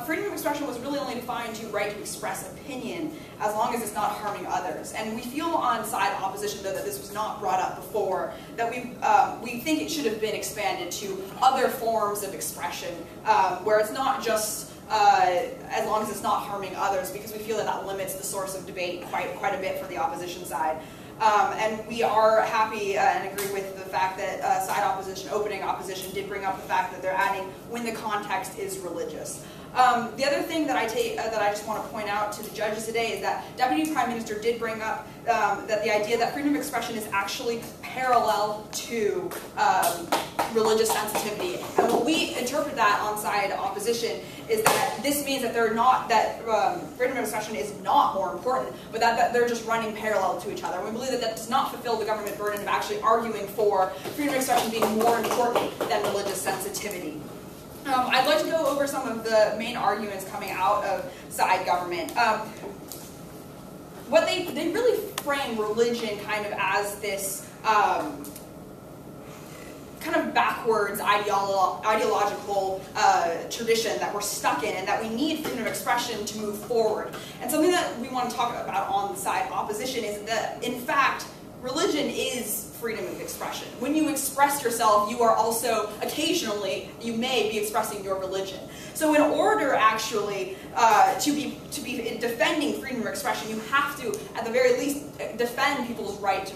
freedom of expression was really only defined to right to express opinion as long as it's not harming others. And we feel on side opposition, though, that this was not brought up before, that we think it should have been expanded to other forms of expression, where it's not just as long as it's not harming others, because we feel that that limits the source of debate quite a bit for the opposition side. And we are happy and agree with the fact that side opposition, opening opposition, did bring up the fact that they're adding when the context is religious. The other thing that I just want to point out to the judges today is that Deputy Prime Minister did bring up that the idea that freedom of expression is actually parallel to religious sensitivity. And what we interpret that on side opposition is that this means that freedom of expression is not more important, but that they're just running parallel to each other. And we believe that that does not fulfill the government burden of actually arguing for freedom of expression being more important than religious sensitivity. I'd like to go over some of the main arguments coming out of side government. What they really frame religion kind of as this kind of backwards ideological tradition that we're stuck in, and that we need freedom of expression to move forward. And something that we want to talk about on the side opposition is that, in fact, religion is freedom of expression. When you express yourself, you are also, occasionally, you may be expressing your religion. So in order, actually, to be defending freedom of expression, you have to, at the very least, defend people's right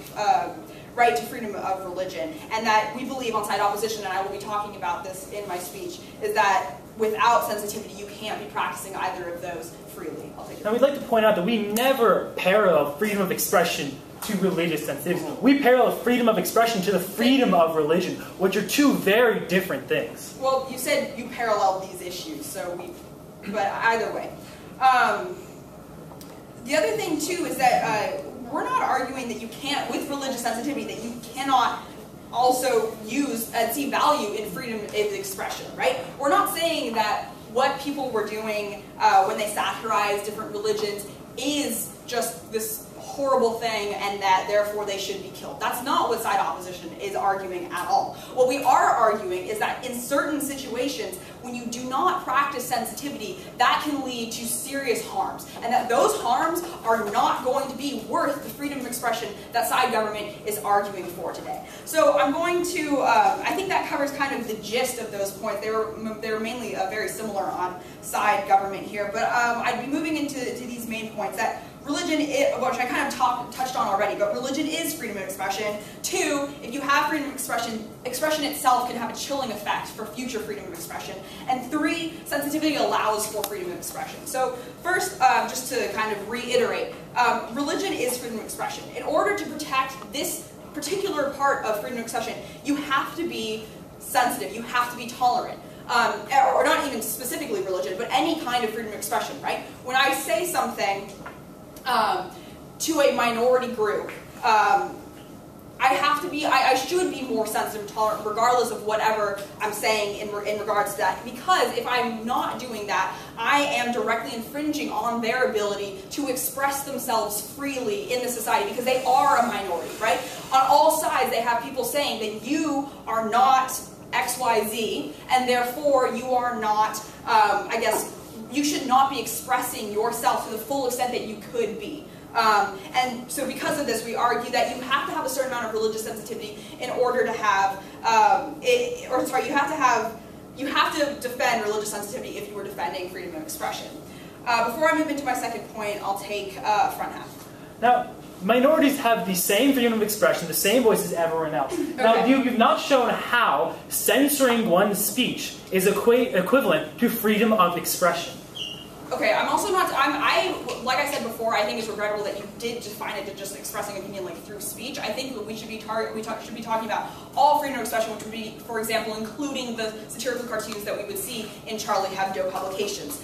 right to freedom of religion, and that we believe on side opposition, and I will be talking about this in my speech, is that without sensitivity, you can't be practicing either of those freely. I'll take it. Now, we'd like to point out that we never parallel freedom of expression to religious sensitivity. We parallel freedom of expression to the freedom of religion, which are two very different things. Well, you said you paralleled these issues, but either way. The other thing, too, is that we're not arguing that you can't, with religious sensitivity, that you cannot also use and see value in freedom of expression, right? We're not saying that what people were doing when they satirized different religions is just this horrible thing and that therefore they should be killed. That's not what side opposition is arguing at all. What we are arguing is that in certain situations, when you do not practice sensitivity, that can lead to serious harms, and that those harms are not going to be worth the freedom of expression that side government is arguing for today. So I'm going to, I think that covers kind of the gist of those points. They were mainly very similar on side government here, but I'd be moving into these main points. That religion, which I kind of touched on already, but religion is freedom of expression. 2, if you have freedom of expression, expression itself can have a chilling effect for future freedom of expression. And 3, sensitivity allows for freedom of expression. So first, just to kind of reiterate, religion is freedom of expression. In order to protect this particular part of freedom of expression, you have to be sensitive, you have to be tolerant. Or not even specifically religion, but any kind of freedom of expression, right? When I say something to a minority group, I should be more sensitive and tolerant regardless of whatever I'm saying in regards to that. Because if I'm not doing that, I am directly infringing on their ability to express themselves freely in the society, because they are a minority, right? On all sides, they have people saying that you are not XYZ, and therefore you are not, I guess, you should not be expressing yourself to the full extent that you could be. And so because of this, we argue that you have to have a certain amount of religious sensitivity in order to have, you have to defend religious sensitivity if you were defending freedom of expression. Before I move into my second point, I'll take front half. Now, minorities have the same freedom of expression, the same voice as everyone else. Okay. Now, you've not shown how censoring one's speech is equivalent to freedom of expression. Okay, I'm also not, like I said before, I think it's regrettable that you did define it to just expressing opinion like through speech. I think that we should be talking about all freedom of expression, which would be, for example, including the satirical cartoons that we would see in Charlie Hebdo publications.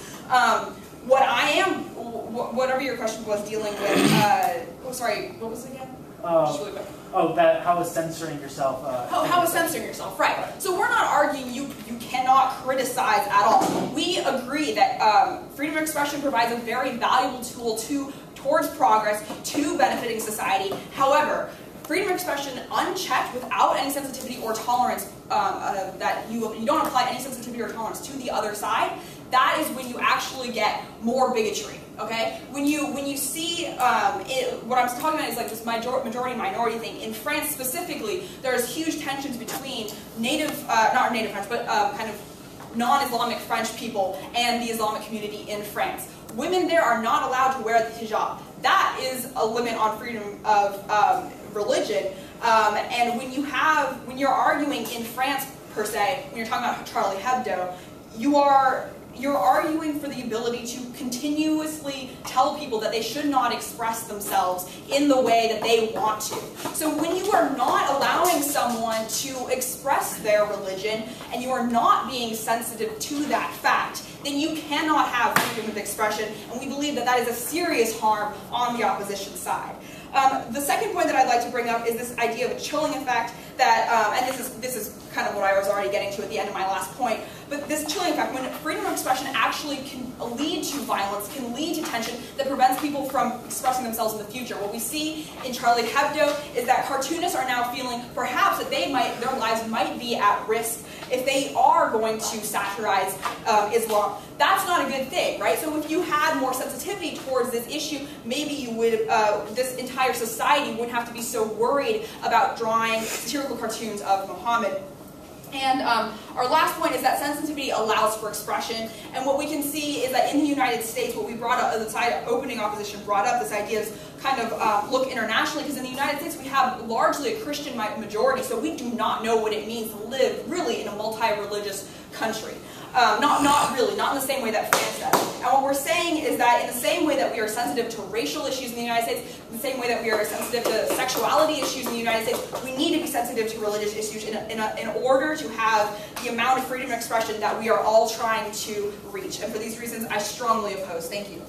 Whatever your question was dealing with, sorry, what was it again? Just really quick. How is censoring yourself? How is censoring yourself, right. So we're not arguing you cannot criticize at all. We agree that freedom of expression provides a very valuable tool towards progress, to benefiting society. However, freedom of expression unchecked without any sensitivity or tolerance, that you don't apply any sensitivity or tolerance to the other side, that is when you actually get more bigotry. Okay, when you see what I'm talking about is like this majority-minority thing. In France specifically, there's huge tensions between not native French, but kind of non-Islamic French people and the Islamic community in France. Women there are not allowed to wear the hijab. That is a limit on freedom of religion. And when you're arguing in France per se, when you're talking about Charlie Hebdo, you're arguing for the ability to continuously tell people that they should not express themselves in the way that they want to. So when you are not allowing someone to express their religion, and you are not being sensitive to that fact, then you cannot have freedom of expression, and we believe that that is a serious harm on the opposition side. The second point that I'd like to bring up is this idea of a chilling effect that, and this is kind of what I was already getting to at the end of my last point, but this chilling effect, when freedom of expression actually can lead to violence, can lead to tension that prevents people from expressing themselves in the future. What we see in Charlie Hebdo is that cartoonists are now feeling perhaps that their lives might be at risk if they are going to satirize Islam. That's not a good thing, right? So if you had more sensitivity towards this issue, maybe you would, this entire society wouldn't have to be so worried about drawing satirical cartoons of Muhammad. And our last point is that sensitivity allows for expression. And what we can see is that in the United States, what we brought up, the side opening opposition brought up, this idea of kind of look internationally, because in the United States we have largely a Christian majority, so we do not know what it means to live really in a multi-religious country. Not really, not in the same way that France does. And what we're saying is that in the same way that we are sensitive to racial issues in the United States, in the same way that we are sensitive to sexuality issues in the United States, we need to be sensitive to religious issues in order to have the amount of freedom of expression that we are all trying to reach. And for these reasons, I strongly oppose. Thank you.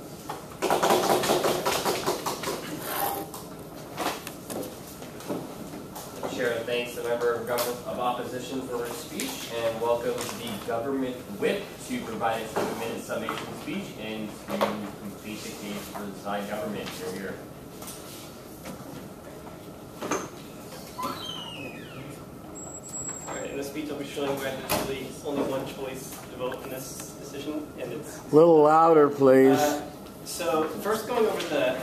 Chair thanks the member of government of opposition for her speech, and welcomes the government whip to provide a 7-minute summation speech and to complete the case for the side government. You're here. Alright, in the speech I'll be showing why there's really only one choice to vote in this decision, and it's... A little louder, please. So first, going over the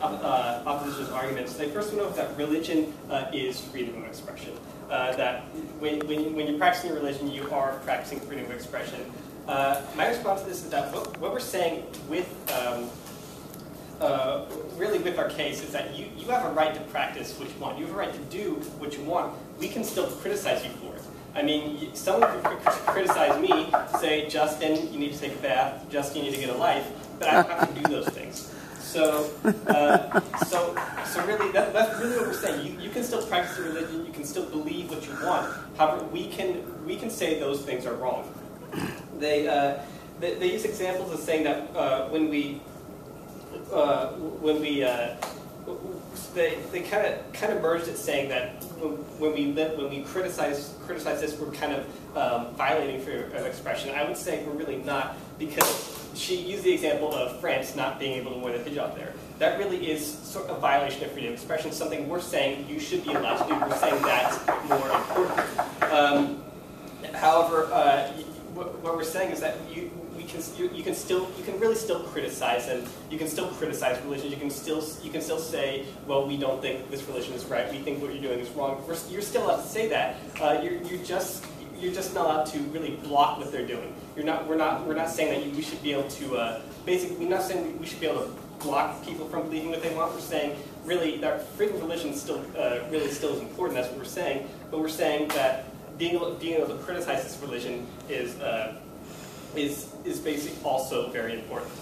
opposition's arguments, they first went over that religion is freedom of expression. That when you're practicing your religion, you are practicing freedom of expression. My response to this is that what we're saying with really with our case is that you have a right to practice what you want. You have a right to do what you want. We can still criticize you for it. I mean, someone could criticize me, say, Justin, you need to take a bath, Justin, you need to get a life, but I don't have to do those things. So really, that's really what we're saying. You can still practice your religion, you can still believe what you want. However, we can say those things are wrong. They use examples of saying that they kind of merged it, saying that when we criticize this, we're kind of violating freedom of expression. I would say we're really not, because she used the example of France not being able to wear the hijab there. That really is sort of a violation of freedom of expression, something we're saying you should be allowed to do. We're saying that's more important. However, what we're saying is that you can really still criticize, and you can still criticize religion. You can still say, well, we don't think this religion is right. We think what you're doing is wrong. You're still allowed to say that. You're just not allowed to really block what they're doing. We're not saying that we should be able to basically. We're not saying we should be able to block people from believing what they want. We're saying really that freedom of religion still really still is important. That's what we're saying. But we're saying that being able to criticize this religion is basically also very important.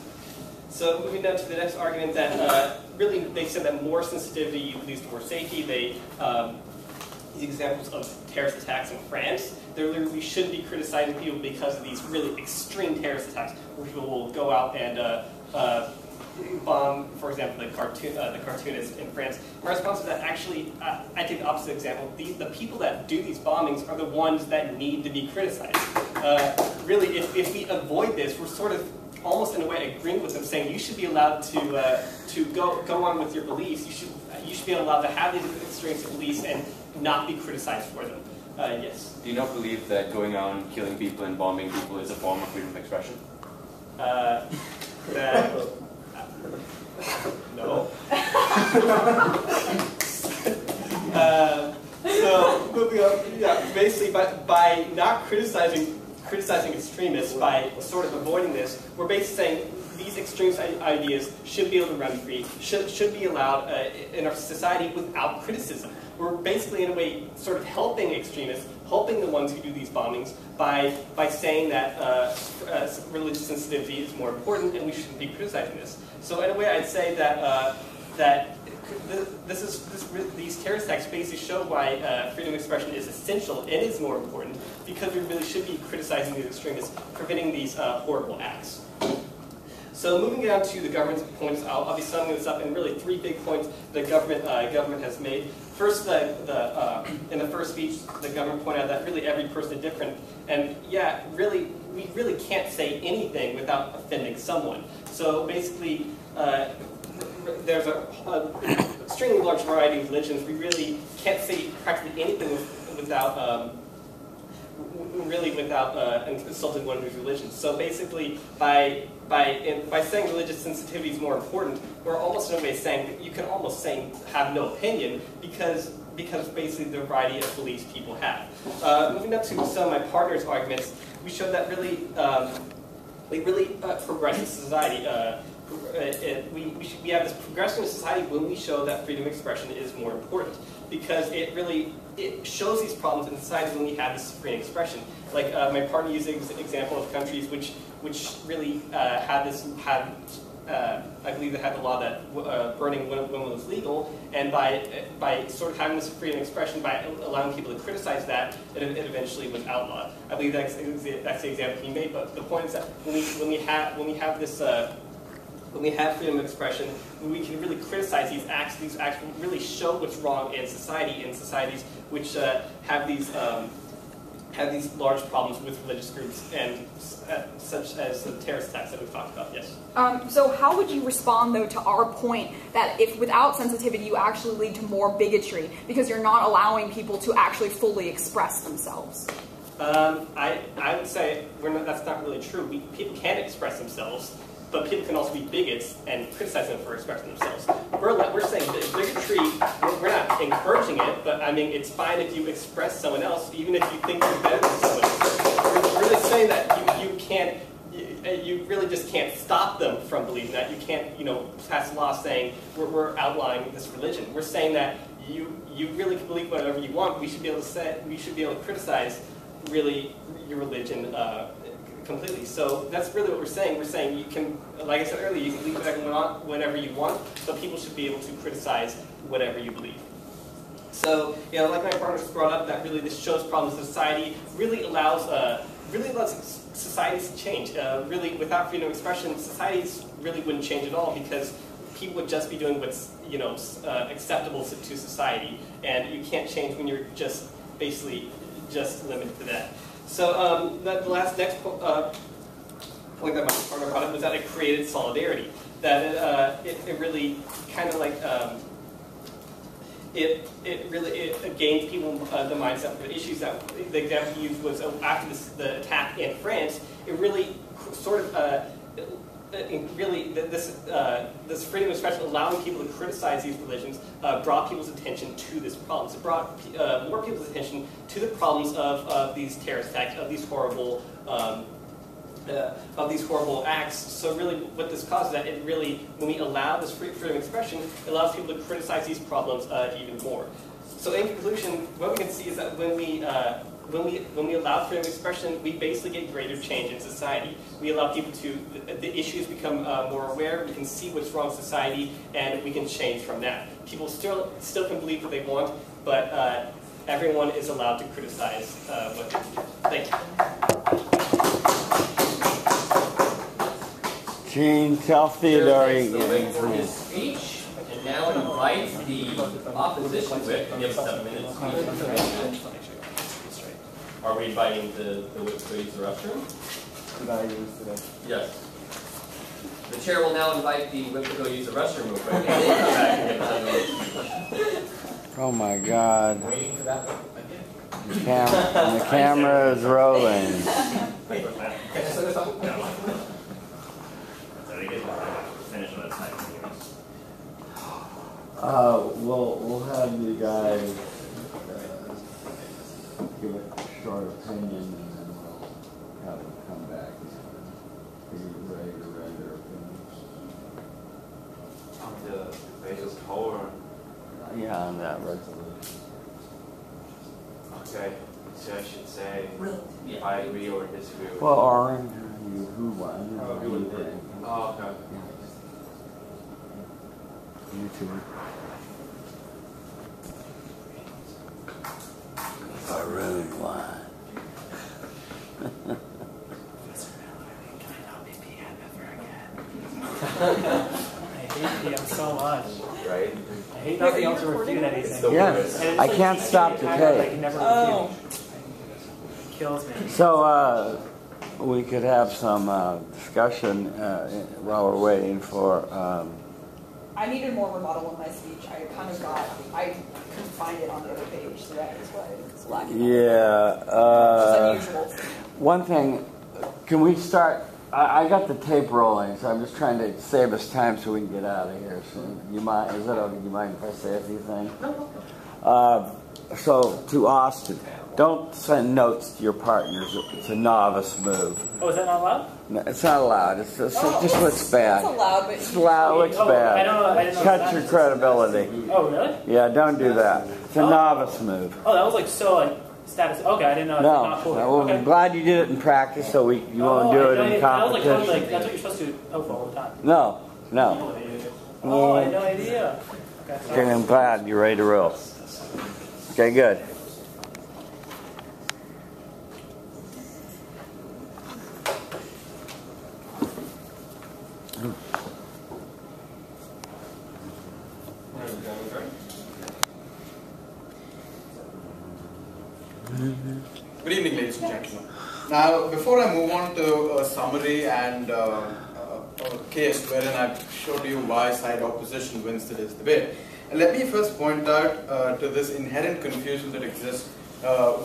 So moving down to the next argument, that really they said that more sensitivity leads to more safety. They these examples of terrorist attacks in France. We shouldn't be criticizing people because of these really extreme terrorist attacks, where people will go out and bomb, for example, the cartoonists in France. My response to that, actually, I take the opposite example. The people that do these bombings are the ones that need to be criticized. Really, if we avoid this, we're sort of almost in a way agreeing with them, saying you should be allowed to go on with your beliefs. You should be allowed to have these extreme beliefs and not be criticized for them. Yes. Do you not believe that going on killing people and bombing people is a form of freedom of expression? No. So moving on, yeah, basically by not criticizing extremists, by sort of avoiding this, we're basically saying these extremist ideas should be able to run free, should be allowed in our society without criticism. We're basically, in a way, sort of helping extremists, helping the ones who do these bombings by saying that religious sensitivity is more important and we shouldn't be criticizing this. So in a way, I'd say that these terrorist attacks basically show why freedom of expression is essential and is more important, because we really should be criticizing these extremists, preventing these horrible acts. So moving down to the government's points, I'll be summing this up in really 3 big points the government has made. First, in the first speech, the government pointed out that really every person is different, and yeah, really, we really can't say anything without offending someone. So basically, there's an extremely large variety of religions. We really can't say practically anything without insulting one of these religions. So basically, by saying religious sensitivity is more important, we're almost in a way saying that you can almost have no opinion because basically the variety of beliefs people have. Moving up to some of my partner's arguments, we showed that really, progressive society, we have this progression in society when we show that freedom of expression is more important, because it shows these problems in society when we have this freedom of expression. Like my partner used an example of countries which really I believe they had the law that burning women was legal, and by sort of having this freedom of expression, by allowing people to criticize that, it eventually was outlawed. I believe that's the example he made. But the point is that when we have freedom of expression, we can really criticize these acts. These acts really show what's wrong in society, in societies which have these large problems with religious groups and such as the terrorist attacks that we've talked about. Yes. So how would you respond, though, to our point that if without sensitivity you actually lead to more bigotry because you're not allowing people to actually fully express themselves? I would say that's not really true. People can express themselves, but people can also be bigots and criticize them for expressing themselves. We're saying that bigotry, we're not encouraging it, but I mean, it's fine if you express someone else, even if you think you're better than someone else. We're really saying that you really just can't stop them from believing that. You can't, pass a law saying we're outlawing this religion. We're saying that you really can believe whatever you want. We should be able to criticize really your religion completely. So that's really what we're saying. We're saying you can, like I said earlier, you can believe whatever you want, but people should be able to criticize whatever you believe. So, like my partner just brought up, that really this shows problems in society, really allows societies to change. Really, without freedom of expression, societies really wouldn't change at all, because people would just be doing what's acceptable to society, and you can't change when you're just basically just limited to that. So the next point that my partner brought up was that it created solidarity. That it really kind of like it gained people the mindset for the issues that the example he used was after the attack in France. It really sort of this freedom of expression, allowing people to criticize these religions, brought people's attention to this problem. It brought more people's attention to the problems of these terrorist attacks, of these horrible acts. So really, what this causes is that it really, when we allow this freedom of expression, it allows people to criticize these problems even more. So in conclusion, what we can see is that when we allow freedom of expression, we basically get greater change in society. We allow people the issues become more aware, we can see what's wrong in society, and we can change from that. People still can believe what they want, but everyone is allowed to criticize what they do. Thank you. Gene, tell Theodore again. For his speech, and now invite the opposition whip to give 7 minutes speech. Are we inviting the whip to use the restroom? Did I use today? Yes. The chair will now invite the whip to go use the restroom real quick, and then we'll come back and give 7 minutes. Oh my God. Waiting for that again. The camera is rolling. Can I say this on? No. Finish on that time. We'll have you guys give a short opinion, and then we'll have them come back and ready to write their opinions. On the basis power. Yeah, on that resolution. Okay, so I should say if I agree or disagree with Well, Oren, who won? who would win? Oh, okay. You too. I really won. I hate PM so much. Right? I hate not being able to refute anything. Yes, I can't stop the I tape. can never refute. It kills me. So we could have some discussion while we're waiting for. I needed more rebuttal in my speech. I couldn't find it on the other page, so that is why it's lacking. Yeah. It's unusual. One thing, can we start? I got the tape rolling, so I'm just trying to save us time so we can get out of here. So you mind? Is that okay? You mind if I say a few things? So to Austin, don't send notes to your partners. It's a novice move. Oh, is that not allowed? No, it's not allowed. It just looks bad. It's allowed, but It's loud, looks bad. I didn't know Cuts that. your credibility. Oh, really? Yeah, don't do that. It's a novice move. Oh, that was like so like status. Okay, I didn't know. No, Not cool. well, Okay. I'm glad you did it in practice, so you won't do it in That was like totally competition. like that's what you're supposed to hope for all the time. No. Oh, I had no idea. Okay. Okay, I'm glad you're ready to roll. Okay, good. Good evening, ladies and gentlemen. Now, before I move on to a summary and a case wherein I've showed you why side opposition wins today's debate, let me first point out to this inherent confusion that exists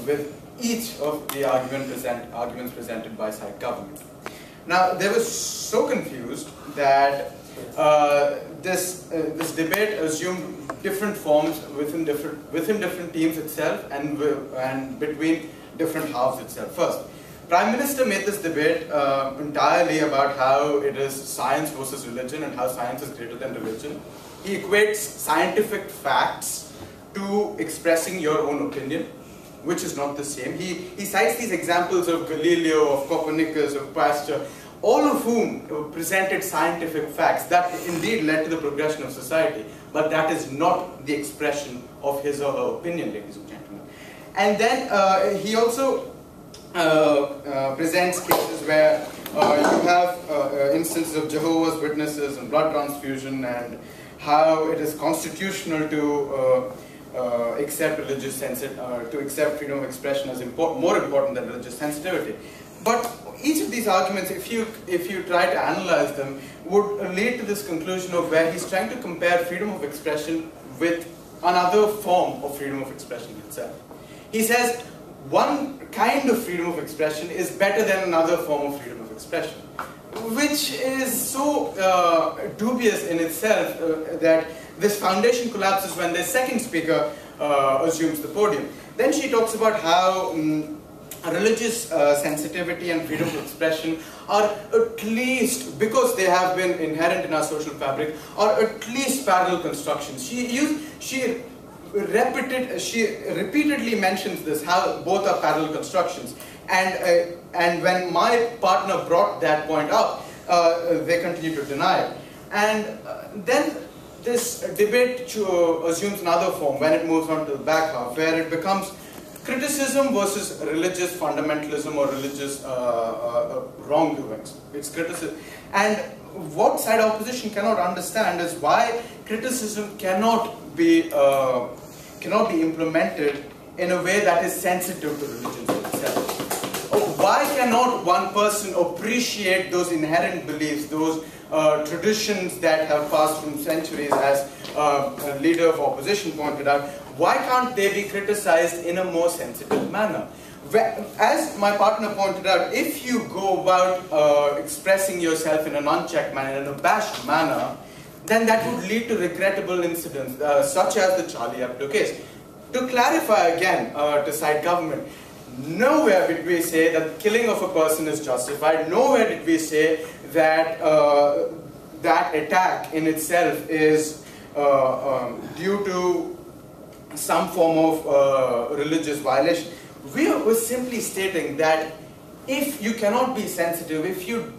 with each of the arguments presented by side government. Now, they were so confused that this debate assumed different forms within different teams itself and between different halves itself. First, Prime Minister made this debate entirely about how it is science versus religion and how science is greater than religion. He equates scientific facts to expressing your own opinion, which is not the same. He cites these examples of Galileo, of Copernicus, of Pasteur, all of whom presented scientific facts that indeed led to the progression of society, but that is not the expression of his or her opinion, ladies and gentlemen. And then he also presents cases where you have instances of Jehovah's Witnesses and blood transfusion and how it is constitutional to accept to accept freedom of expression as more important than religious sensitivity. But each of these arguments, if you try to analyze them, would lead to this conclusion of where he's trying to compare freedom of expression with another form of freedom of expression itself. He says one kind of freedom of expression is better than another form of freedom of expression, which is so dubious in itself that this foundation collapses when the second speaker assumes the podium. Then she talks about how religious sensitivity and freedom of expression are at least, because they have been inherent in our social fabric, are at least parallel constructions. She repeatedly mentions this, how both are parallel constructions. And when my partner brought that point up, they continue to deny it. And then this debate assumes another form when it moves on to the back half, where it becomes criticism versus religious fundamentalism or religious wrongdoings. It's criticism. And what side opposition cannot understand is why criticism cannot be implemented in a way that is sensitive to religions itself. Why cannot one person appreciate those inherent beliefs, those traditions that have passed from centuries, as a leader of opposition pointed out? Why can't they be criticized in a more sensitive manner? As my partner pointed out, if you go about expressing yourself in an unchecked manner, in a bashed manner, then that would lead to regrettable incidents, such as the Charlie Hebdo case. To clarify again to side government, nowhere did we say that killing of a person is justified. Nowhere did we say that that attack in itself is due to some form of religious violation. We were simply stating that if you cannot be sensitive, if you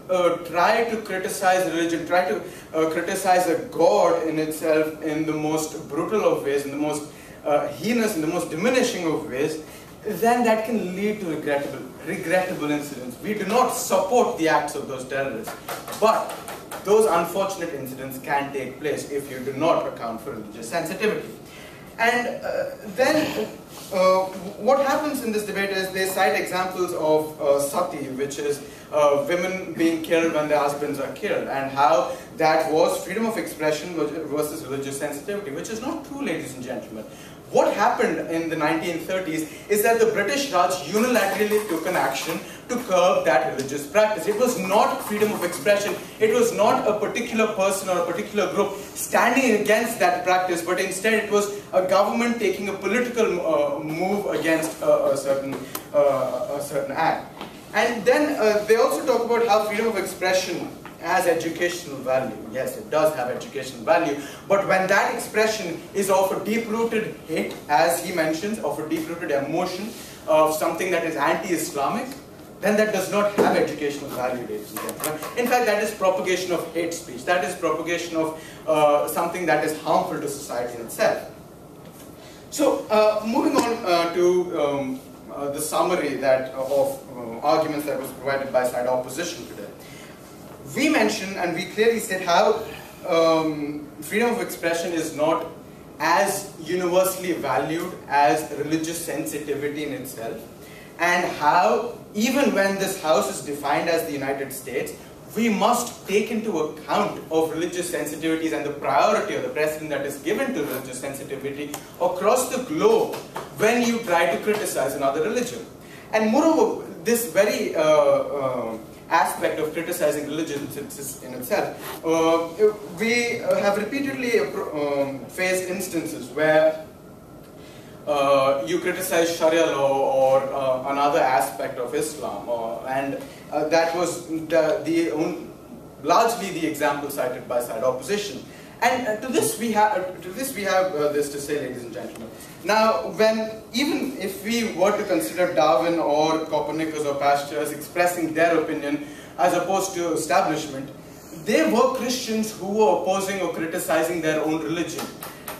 try to criticize religion, try to criticize a god in itself in the most brutal of ways, in the most heinous, in the most diminishing of ways, then that can lead to regrettable incidents. We do not support the acts of those terrorists, but those unfortunate incidents can take place if you do not account for religious sensitivity. And then what happens in this debate is they cite examples of sati, which is women being killed when their husbands are killed, and how that was freedom of expression versus religious sensitivity, which is not true, ladies and gentlemen. What happened in the 1930s is that the British Raj unilaterally took an action to curb that religious practice. It was not freedom of expression. It was not a particular person or a particular group standing against that practice, but instead it was a government taking a political move against a certain act. And then they also talk about how freedom of expression has educational value. Yes, it does have educational value, but when that expression is of a deep-rooted hate, as he mentions, of a deep-rooted emotion, of something that is anti-Islamic, then that does not have educational value, ladies and gentlemen. In fact, that is propagation of hate speech. That is propagation of something that is harmful to society in itself. So, moving on to the summary that of arguments that was provided by side opposition today. We mentioned and we clearly said how freedom of expression is not as universally valued as religious sensitivity in itself, and how even when this house is defined as the United States, we must take into account of religious sensitivities and the priority or the precedent that is given to religious sensitivity across the globe when you try to criticize another religion. And moreover, this very aspect of criticizing religion in itself, we have repeatedly faced instances where you criticize Sharia law or another aspect of Islam, and that was largely the example cited by side opposition. And to this we have this to say, ladies and gentlemen. Now, even if we were to consider Darwin or Copernicus or Pasteur as expressing their opinion as opposed to establishment, they were Christians who were opposing or criticizing their own religion.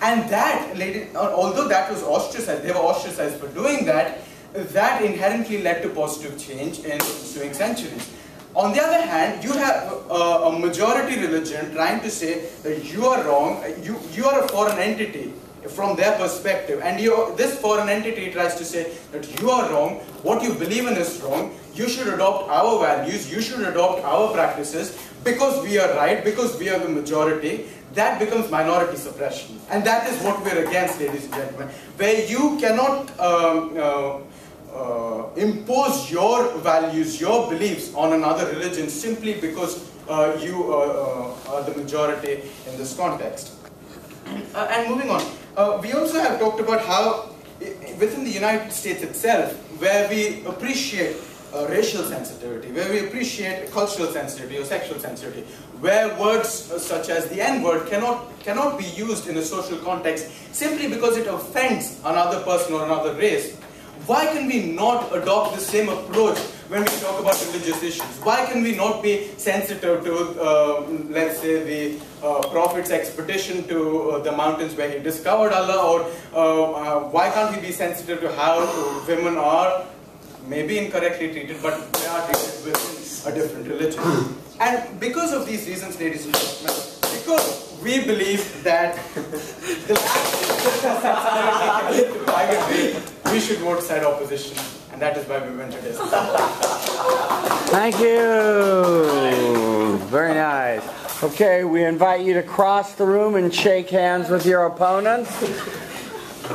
And that, although that was ostracized, they were ostracized for doing that, that inherently led to positive change in ensuing centuries. On the other hand, you have a majority religion trying to say that you are wrong, you are a foreign entity from their perspective, and this foreign entity tries to say that you are wrong, what you believe in is wrong, you should adopt our values, you should adopt our practices, because we are right, because we are the majority. That becomes minority suppression. And that is what we're against, ladies and gentlemen, where you cannot impose your values, your beliefs on another religion simply because you are the majority in this context. And moving on, we also have talked about how within the United States itself, where we appreciate racial sensitivity, where we appreciate cultural sensitivity or sexual sensitivity, where words such as the N-word cannot be used in a social context simply because it offends another person or another race. Why can we not adopt the same approach when we talk about religious issues? Why can we not be sensitive to, let's say, the Prophet's expedition to the mountains where he discovered Allah, or why can't we be sensitive to how women are maybe incorrectly treated, but they are treated within a different religion? And because of these reasons, ladies and gentlemen, because we believe that the we should vote side opposition, and that is why we went to this. Thank you. Very nice. Okay, we invite you to cross the room and shake hands with your opponents.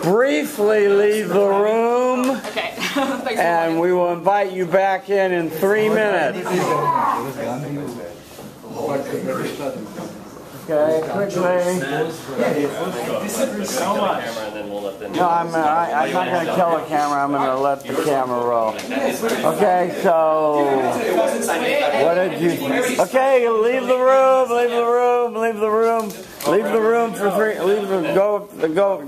Briefly leave the room. Okay. And we will invite you back in 3 minutes. Okay, quickly. No, I'm not going to kill the camera. I'm going to let the camera roll. Okay, so what did you? Okay, leave the room. Leave the room. Leave the room. Leave the room for 3. Leave the go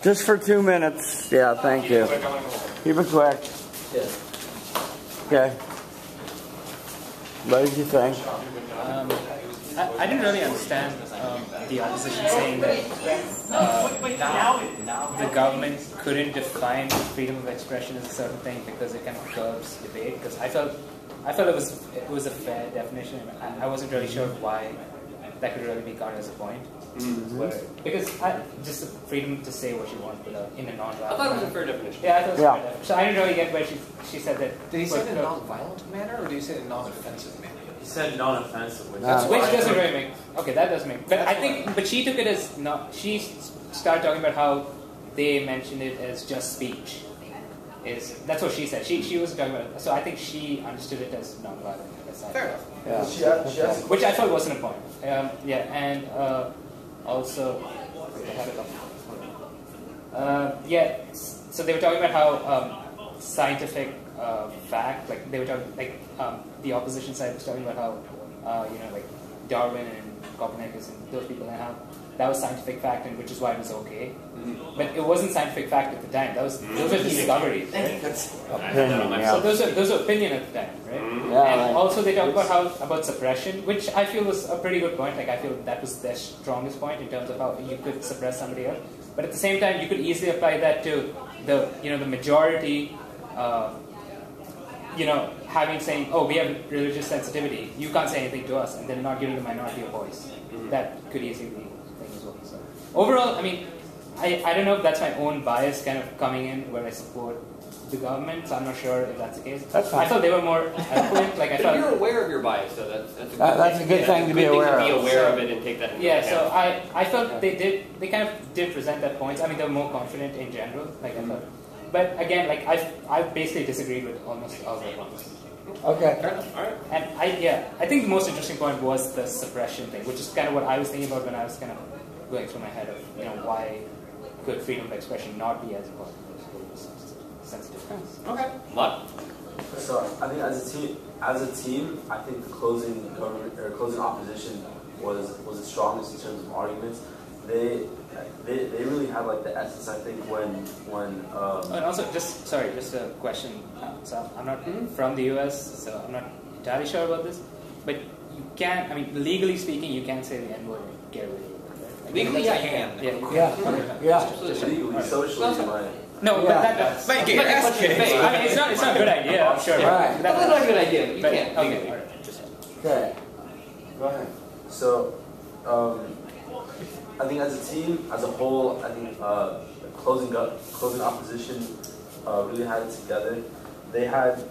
just for 2 minutes. Yeah, thank you. Keep it quick. Okay. What did you think? I didn't really understand the opposition saying that the government couldn't define freedom of expression as a certain thing because it kind of curbs debate. Because I felt it was a fair definition, and I wasn't really sure why that could really be counted as a point. Because just the freedom to say what you want without in a non-violent I thought it was a fair definition. Yeah, I thought it was a fair definition. So I didn't really get where she said that. Did he say it in a non-violent manner, or did he say it in a non-offensive manner? He said non-offensive, which doesn't really make. Okay, that does make. But I think, but she took it as not. She started talking about how they mentioned it as just speech. That's what she said. She wasn't talking about it. So I think she understood it as non-violent. Fair enough. Yeah. Which I thought wasn't a point. Yeah, and also, I had a couple. Yeah, so they were talking about how scientific fact. Like they were talking, like the opposition side was talking about how like Darwin and Copernicus and those people, and how that was scientific fact, and which is why it was okay. But it wasn't scientific fact at the time. Those were discoveries, right? So those are opinion at the time, right? And also they talk about suppression, which I feel was a pretty good point. Like I feel that was their strongest point in terms of how you could suppress somebody else. But at the same time, you could easily apply that to the the majority. Having saying, oh, we have religious sensitivity, you can't say anything to us, and then not giving the minority a voice. That could easily be a thing as well. So overall, I mean, I don't know if that's my own bias kind of coming in where I support the government, so I'm not sure if that's the case. That's fine. I thought they were more eloquent. Like I thought you're aware of your bias, so that's a good thing to be aware of. Be aware of it and take that into account. So I felt they kind of did present that points. I mean, they were more confident in general. Like I thought. But again, like I basically disagreed with almost all their points. Okay. All right. And I think the most interesting point was the suppression thing, which is kind of what I was thinking about when I was kind of going through my head of why could freedom of expression not be as important as sensitive things. Okay. What? So I think as a team, I think the closing opposition was the strongest in terms of arguments. They really had like the essence. I think when and also just a question. So I'm not from the US, so I'm not entirely sure about this. But you can, I mean, legally speaking, you can say the N-word and get away with it. Right? Legally, yeah, you can. Yeah. legally, socially, you might. No, but that's. But get your ass kicked. I mean, it's not a good idea. I'm sure. Right. That's not a good idea, but you can't. Okay. All right. Okay. Go ahead. So, I think as a team, as a whole, I think closing opposition really had it together. They had,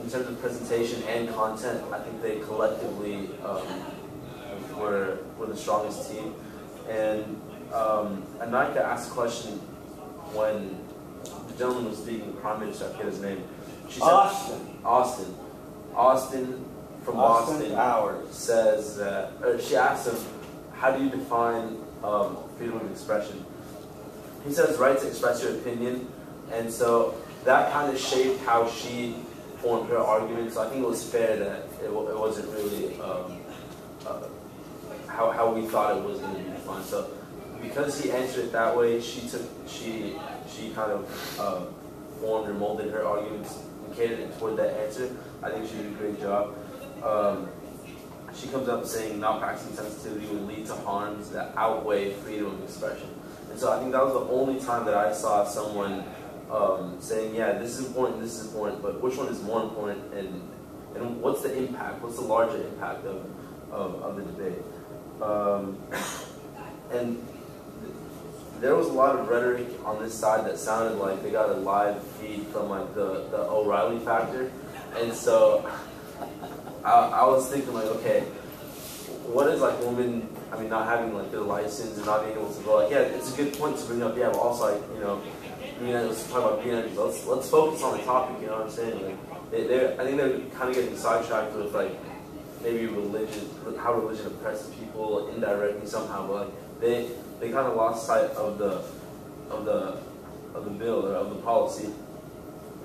in terms of presentation and content, I think they collectively were the strongest team. And Annika asked a question when the gentleman was speaking, the Prime Minister, I forget his name. She said, Austin from Boston says that, or she asked him, how do you define freedom of expression? He says right to express your opinion, and so that kind of shaped how she formed her argument. So I think it was fair that it wasn't really how we thought it was going to be defined. So because he answered it that way, she kind of formed or molded her arguments and catered it toward that answer. I think she did a great job. She comes up saying not practicing sensitivity would lead to harms that outweigh freedom of expression. And so I think that was the only time that I saw someone saying, yeah, this is important, but which one is more important, and what's the impact, what's the larger impact of the debate? And there was a lot of rhetoric on this side that sounded like they got a live feed from like the O'Reilly factor. And so I was thinking like, okay, what is like women, I mean, not having like their license and not being able to vote? Like, yeah, it's a good point to bring up. Yeah, but also like, let's talk about being. Let's focus on the topic. You know what I'm saying? Like, I think they're kind of getting sidetracked with like maybe religion, how religion oppresses people indirectly somehow. But like, they kind of lost sight of the bill or of the policy.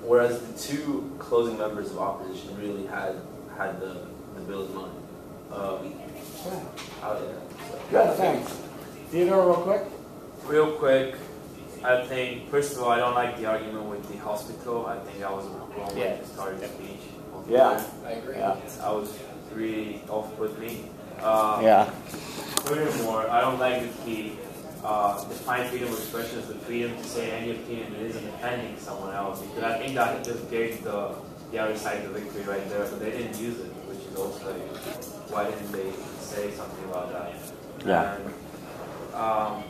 Whereas the two closing members of opposition really had the bill in mind. Good, thanks. Theodore, Real quick, I think, first of all, I don't like the argument with the hospital. I think that was a wrong way to start the speech. Yeah, I agree. Yeah. I was really off with me. Furthermore, I don't like that he define freedom of expression as the freedom to say any opinion that isn't offending someone else. Because I think that just gave the other side the victory right there, but they didn't use it, which is also like, why didn't they say something about that? Yeah. And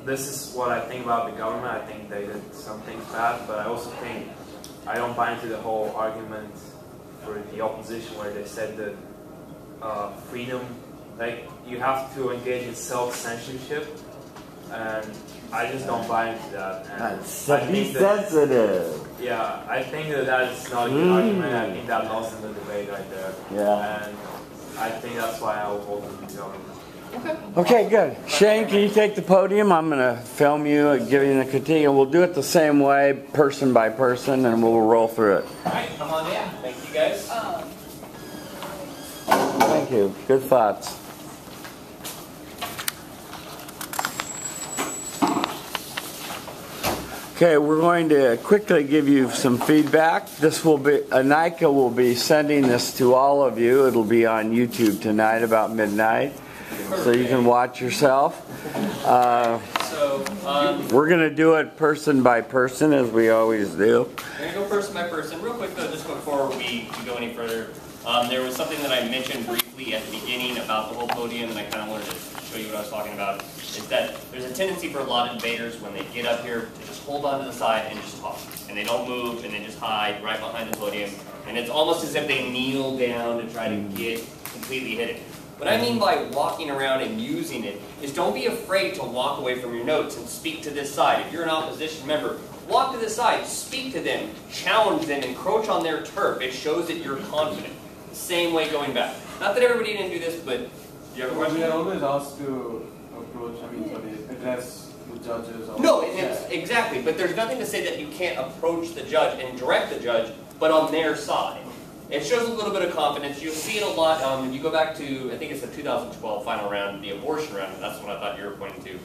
this is what I think about the government. I think they did some things bad, but I also think I don't buy into the whole argument for the opposition where they said that freedom, like you have to engage in self-censorship, and I just don't buy into that. And be sensitive. Yeah, I think that is not a good argument. I think that lost in the debate right there. Yeah. And I think that's why I will hold with the government. Okay, good. Shane, can you take the podium? I'm going to film you and give you the critique, and we'll do it the same way, person by person, and we'll roll through it. All right, come on in. Thank you, guys. Thank you. Good thoughts. Okay, we're going to quickly give you some feedback. This will be, Anika will be sending this to all of you. It'll be on YouTube tonight about midnight, so you can watch yourself. We're going to do it person by person, as we always do. We're going to go person by person. Real quick, though, just before we go any further, there was something that I mentioned briefly at the beginning about the whole podium, and I kind of wanted to show you what I was talking about, is that there's a tendency for a lot of debaters when they get up here to just hold on to the side and just talk. And they don't move, and they just hide right behind the podium. And it's almost as if they kneel down to try to get completely hidden. What I mean by walking around and using it is don't be afraid to walk away from your notes and speak to this side. If you're an opposition member, walk to the side, speak to them, challenge them, encroach on their turf. It shows that you're confident. Same way going back. Not that everybody didn't do this, but do you have a question? We are always asked to approach, address the judges. No, exactly. But there's nothing to say that you can't approach the judge and direct the judge, but on their side. It shows a little bit of confidence. You'll see it a lot. If you go back to, I think it's the 2012 final round, the abortion round. That's what I thought you were pointing to.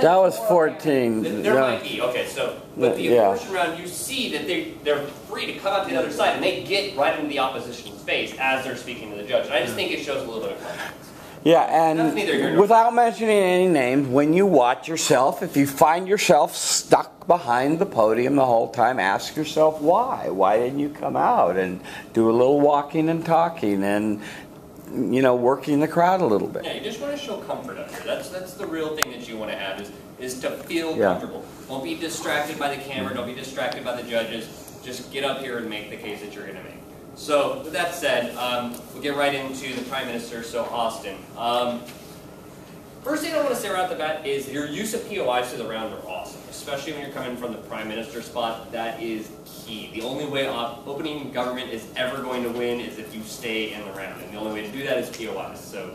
That was 14. There might be. Okay, so, but the abortion round, you see that they're free to cut out to the other side, and they get right into the opposition's face as they're speaking to the judge. And I just think it shows a little bit of confidence. Yeah, and without mentioning any names, when you watch yourself, if you find yourself stuck behind the podium the whole time, ask yourself why. Why didn't you come out and do a little walking and talking and, you know, working the crowd a little bit? Yeah, you just want to show comfort up here. That's the real thing that you want to have is to feel comfortable. Don't be distracted by the camera. Don't be distracted by the judges. Just get up here and make the case that you're going to make. So, with that said, we'll get right into the Prime Minister, so Austin. First thing I want to say right off the bat is your use of POIs to the round are awesome, especially when you're coming from the Prime Minister spot. That is key. The only way opening government is ever going to win is if you stay in the round, and the only way to do that is POIs. So,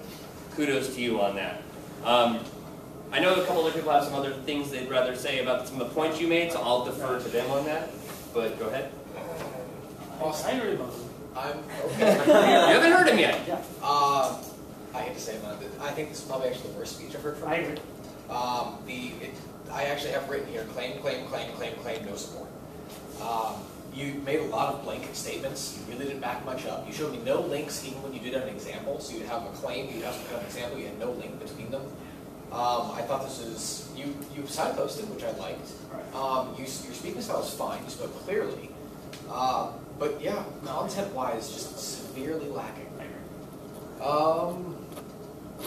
kudos to you on that. I know a couple other people have some other things they'd rather say about some of the points you made, so I'll defer to them on that. But go ahead. Austin. I heard about him. I'm okay. You haven't heard him yet. Yeah. I hate to say it, but I think this is probably actually the worst speech I've heard from him. I agree. I actually have written here, claim, no support. You made a lot of blanket statements. You really didn't back much up. You showed me no links even when you did an example. So you'd have a claim, you'd have some kind of example, you had no link between them. I thought this was, you signposted, which I liked. Your speaking style was fine, you spoke clearly. But yeah, content-wise, just severely lacking.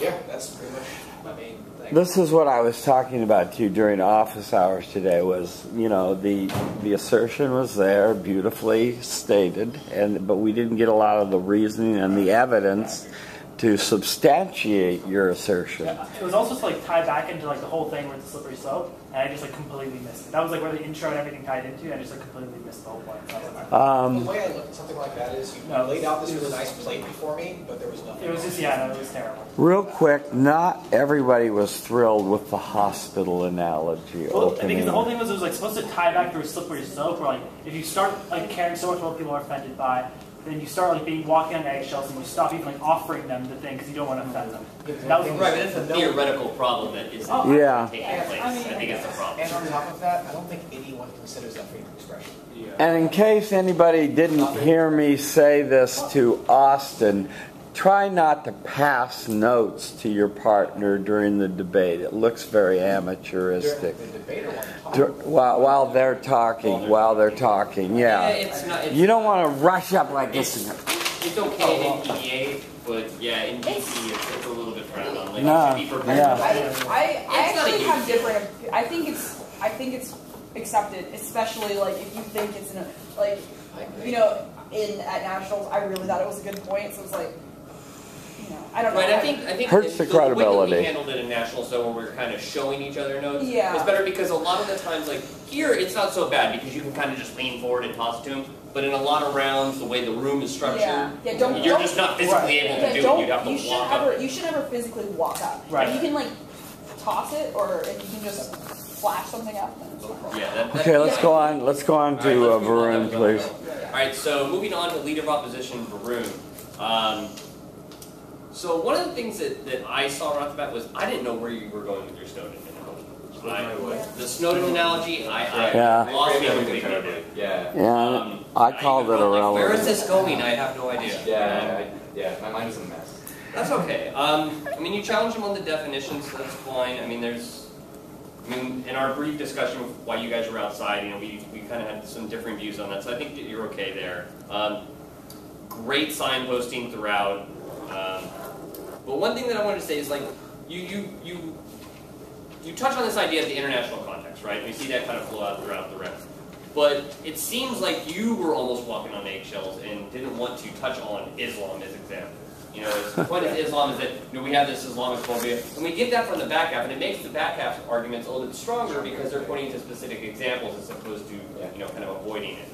Yeah, that's pretty much my main thing. This is what I was talking about to you during office hours today was, you know, the assertion was there, beautifully stated, but we didn't get a lot of the reasoning and the evidence to substantiate your assertion. Yeah, it was also to tie back into the whole thing where it's a slippery slope, and I just completely missed it. That was where the intro and everything tied into. I just completely missed the whole point. So the way I look at something like that is you laid out this really nice plate before me, but there was nothing. It was just it was terrible. Real quick, not everybody was thrilled with the hospital analogy. Well, because the whole thing was it was supposed to tie back through a slippery slope, where if you start caring so much about what people are offended by, then you start walking on eggshells, and you stop even offering them the thing because you don't want to offend them. That was right, but that's a theoretical problem that isn't taking place. I think it's a problem. And on top of that, I don't think anyone considers that freedom of expression. And in case anybody didn't hear me say this to Austin, try not to pass notes to your partner during the debate. It looks very amateuristic. While they're talking, yeah. You don't want to rush up like this. It's okay in EA, but yeah, in DC it's a little bit frowned on. I actually have different. I think it's accepted, especially if you think it's at nationals. I really thought it was a good point, so it's I don't know. Right, I think Hurts the way that credibility. we handled it in National, so when we were kind of showing each other notes, Yeah. it's better because a lot of the times, like here, it's not so bad because you can kind of just lean forward and toss it to him. But in a lot of rounds, the way the room is structured, you're just not physically able to do it. You'd have to walk up. You should never physically walk up. Right. If you can like toss it, or if you can just flash something up, then it's fine. Yeah. Okay, let's go on. Let's go on to Varun, please. All right. So moving on to leader of opposition, Varun. So one of the things that I saw right off the bat was I didn't know where you were going with your Snowden analogy. The Snowden analogy, I lost me completely. Yeah. I called it irrelevant. Where is this going? I have no idea. Yeah, my mind is a mess. That's okay. I mean, you challenged him on the definitions, so that's fine. I mean, in our brief discussion of why you guys were outside, we kind of had some different views on that, so I think that you're okay there. Great signposting throughout. But one thing that I wanted to say is, like, you touch on this idea of the international context, right? We see that kind of flow out throughout the rest. But it seems like you were almost walking on eggshells and didn't want to touch on Islam as example. The point of Islam is that we have this Islamophobia, and we get that from the back half, and it makes the back half arguments a little bit stronger because they're pointing to specific examples as opposed to kind of avoiding it.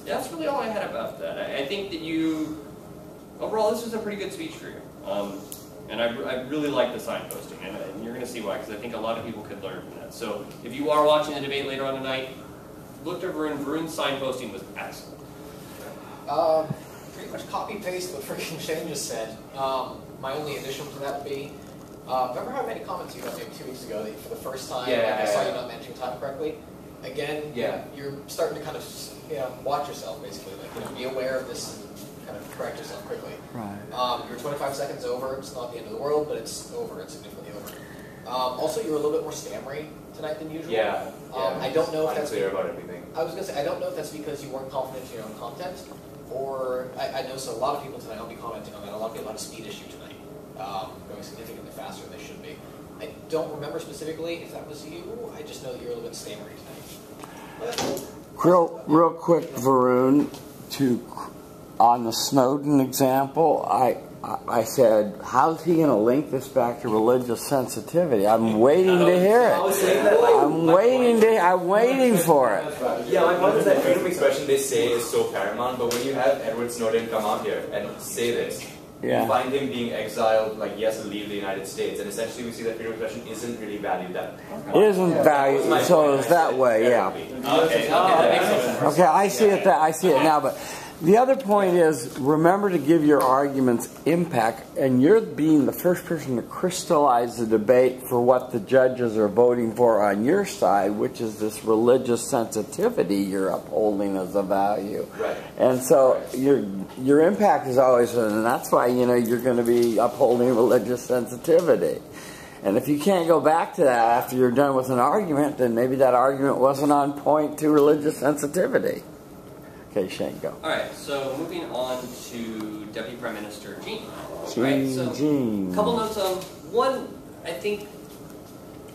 That's really all I had about that. I think that overall, this was a pretty good speech for you. And I really like the signposting, and you're going to see why, because I think a lot of people could learn from that. So if you are watching the debate later on tonight, look to Varun. Varun's signposting was excellent. Pretty much copy-paste what freaking Shane just said. My only addition to that would be, remember how many comments you got maybe 2 weeks ago that for the first time I saw you not managing time correctly? Again, you're starting to kind of watch yourself, basically. Like, be aware of this and kind of correct yourself quickly. Right. You're 25 seconds over. It's not the end of the world, but it's over. It's significantly over. Also, you were a little bit more stammery tonight than usual. I don't know if that's clear about everything. I was going to say, I don't know if that's because you weren't confident in your own content, or I know so a lot of people tonight, I'll be commenting on that, a lot of people had a speed issue tonight, going significantly faster than they should be. I don't remember specifically if that was you, I just know that you're a little bit stammery tonight. Real quick, Varun, on the Snowden example, I said, how's he going to link this back to religious sensitivity? I'm waiting to hear it. I'm waiting for it. Yeah, my point is that freedom of expression, they say, is so paramount, but when you have Edward Snowden come out here and say this, you find him being exiled, like, he has to leave the United States, and essentially we see that freedom of expression isn't really valued that much. It isn't valued, so it's that way, yeah. Okay, that makes sense. Okay, I see it now, but the other point is, remember to give your arguments impact, and you're being the first person to crystallize the debate for what the judges are voting for on your side, which is this religious sensitivity you're upholding as a value. Right. And so your impact is always, and that's why you're going to be upholding religious sensitivity. And if you can't go back to that after you're done with an argument, then maybe that argument wasn't on point to religious sensitivity. Okay, Shane, go. All right, so moving on to Deputy Prime Minister Jean. Jean. A couple notes on one. I think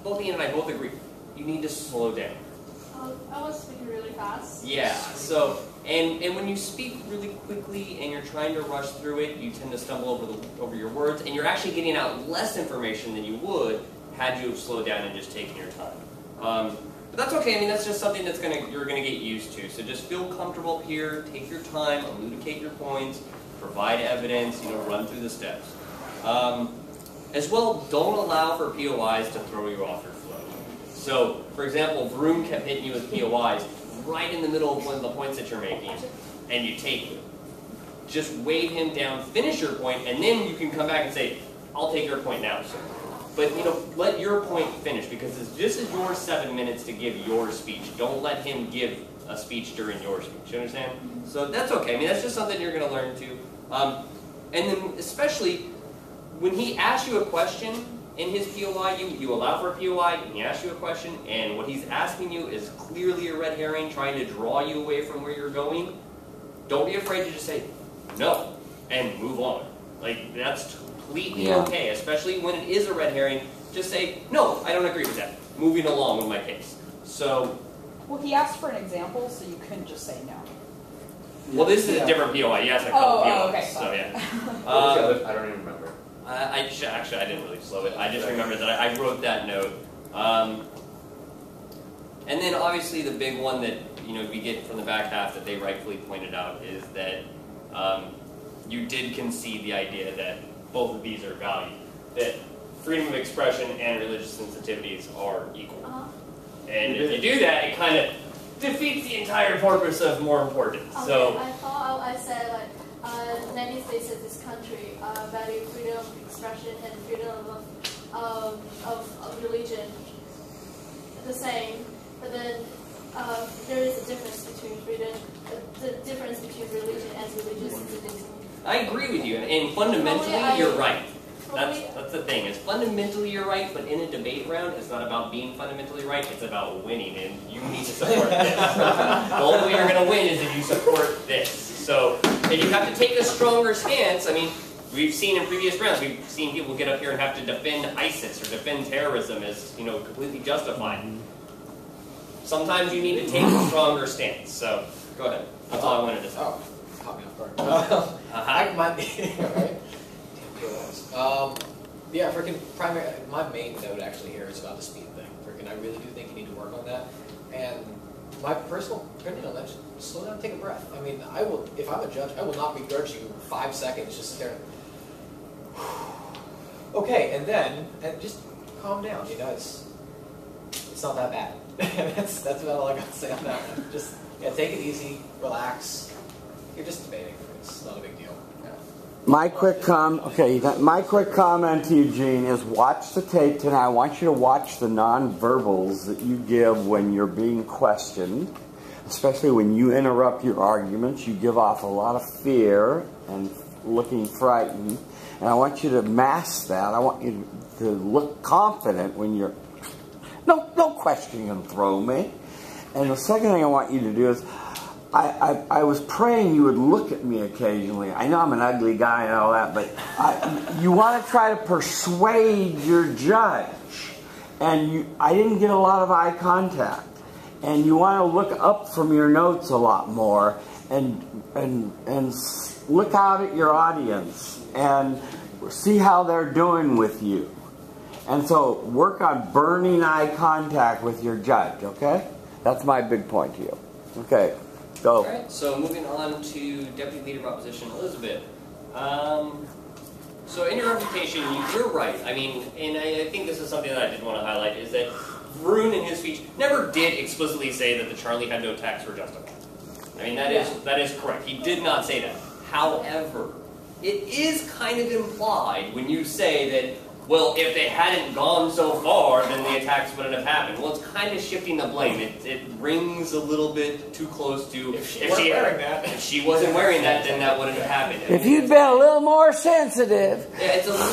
both Ian and I both agree. You need to slow down. I was speaking really fast. Yeah. So and when you speak really quickly and you're trying to rush through it, you tend to stumble over your words, and you're actually getting out less information than you would had you have slowed down and just taken your time. But that's okay. I mean, that's just something you're gonna get used to. So just feel comfortable here. Take your time. Elucidate your points. Provide evidence. Run through the steps. As well, don't allow for POIs to throw you off your flow. So, for example, Varun kept hitting you with POIs right in the middle of one of the points that you're making, and you take it. Just wave him down, finish your point, and then you can come back and say, "I'll take your point now, sir." But, let your point finish, because this is your 7 minutes to give your speech. Don't let him give a speech during your speech. You understand? So that's okay. I mean, that's just something you're going to learn too. And then, especially, when he asks you a question in his POI, you allow for a POI, and he asks you a question, and what he's asking you is clearly a red herring, trying to draw you away from where you're going. Don't be afraid to just say, "No," and move on. Like, that's completely okay, especially when it is a red herring. Just say, "No, I don't agree with that." Moving along with my case. So, well, he asked for an example, so you couldn't just say no. Well, this is a different POI. You asked a couple POIs, okay. so yeah. I don't even remember. Actually, I didn't really slow it. I just remember that I wrote that note. And then obviously the big one that we get from the back half that they rightfully pointed out is that you did concede the idea that both of these are valued, that freedom of expression and religious sensitivities are equal. And if you do that, it kind of defeats the entire purpose of more importance. Okay, So I thought I said like many states in this country value freedom of expression and freedom of religion the same, but then there is a difference between freedom, the difference between religion and religious sensitivity. I agree with you, and fundamentally you're right. That's the thing, is fundamentally you're right, but in a debate round, it's not about being fundamentally right, it's about winning, and you need to support this. The only way you're going to win is if you support this. So, and you have to take a stronger stance. I mean, we've seen in previous rounds, we've seen people get up here and have to defend ISIS or defend terrorism as, completely justified. Sometimes you need to take a stronger stance. So, go ahead. That's all I wanted to say. Oh, caught me off guard. I might be, right? Yeah, freaking primary. My main note actually here is about the speed thing. Freaking, I really do think you need to work on that. And my personal opinion on that, just slow down, and take a breath. I mean, I will. If I'm a judge, I will not begrudge you 5 seconds. Just sit there. Okay, and just calm down. It's not that bad. that's about all I got to say on that one. Just take it easy, relax. You're just debating. It's not a big deal. My quick comment to Eugene is watch the tape tonight. I want you to watch the nonverbals that you give when you're being questioned, especially when you interrupt your arguments. You give off a lot of fear and looking frightened. And I want you to mask that. I want you to look confident when you're, no question and throw me. And the second thing I want you to do is, I was praying you would look at me occasionally. I know I'm an ugly guy and all that, but you want to try to persuade your judge. And I didn't get a lot of eye contact. And you want to look up from your notes a lot more and look out at your audience and see how they're doing with you. And so work on burning eye contact with your judge, okay? That's my big point to you. Okay. Go. All right, so moving on to Deputy Leader of Opposition, Elizabeth. So in your reputation, you're right. I mean, and I think this is something that I did want to highlight, is that Vroon in his speech never did explicitly say that the Charlie Hebdo attacks were justified. I mean, that is correct. He did not say that. However, it is kind of implied when you say that, well, if they hadn't gone so far, then the attacks wouldn't have happened. Well, it's kind of shifting the blame. It rings a little bit too close to, if she wasn't wearing that, then that wouldn't have happened. If you'd been a little more sensitive. Yeah, it's a little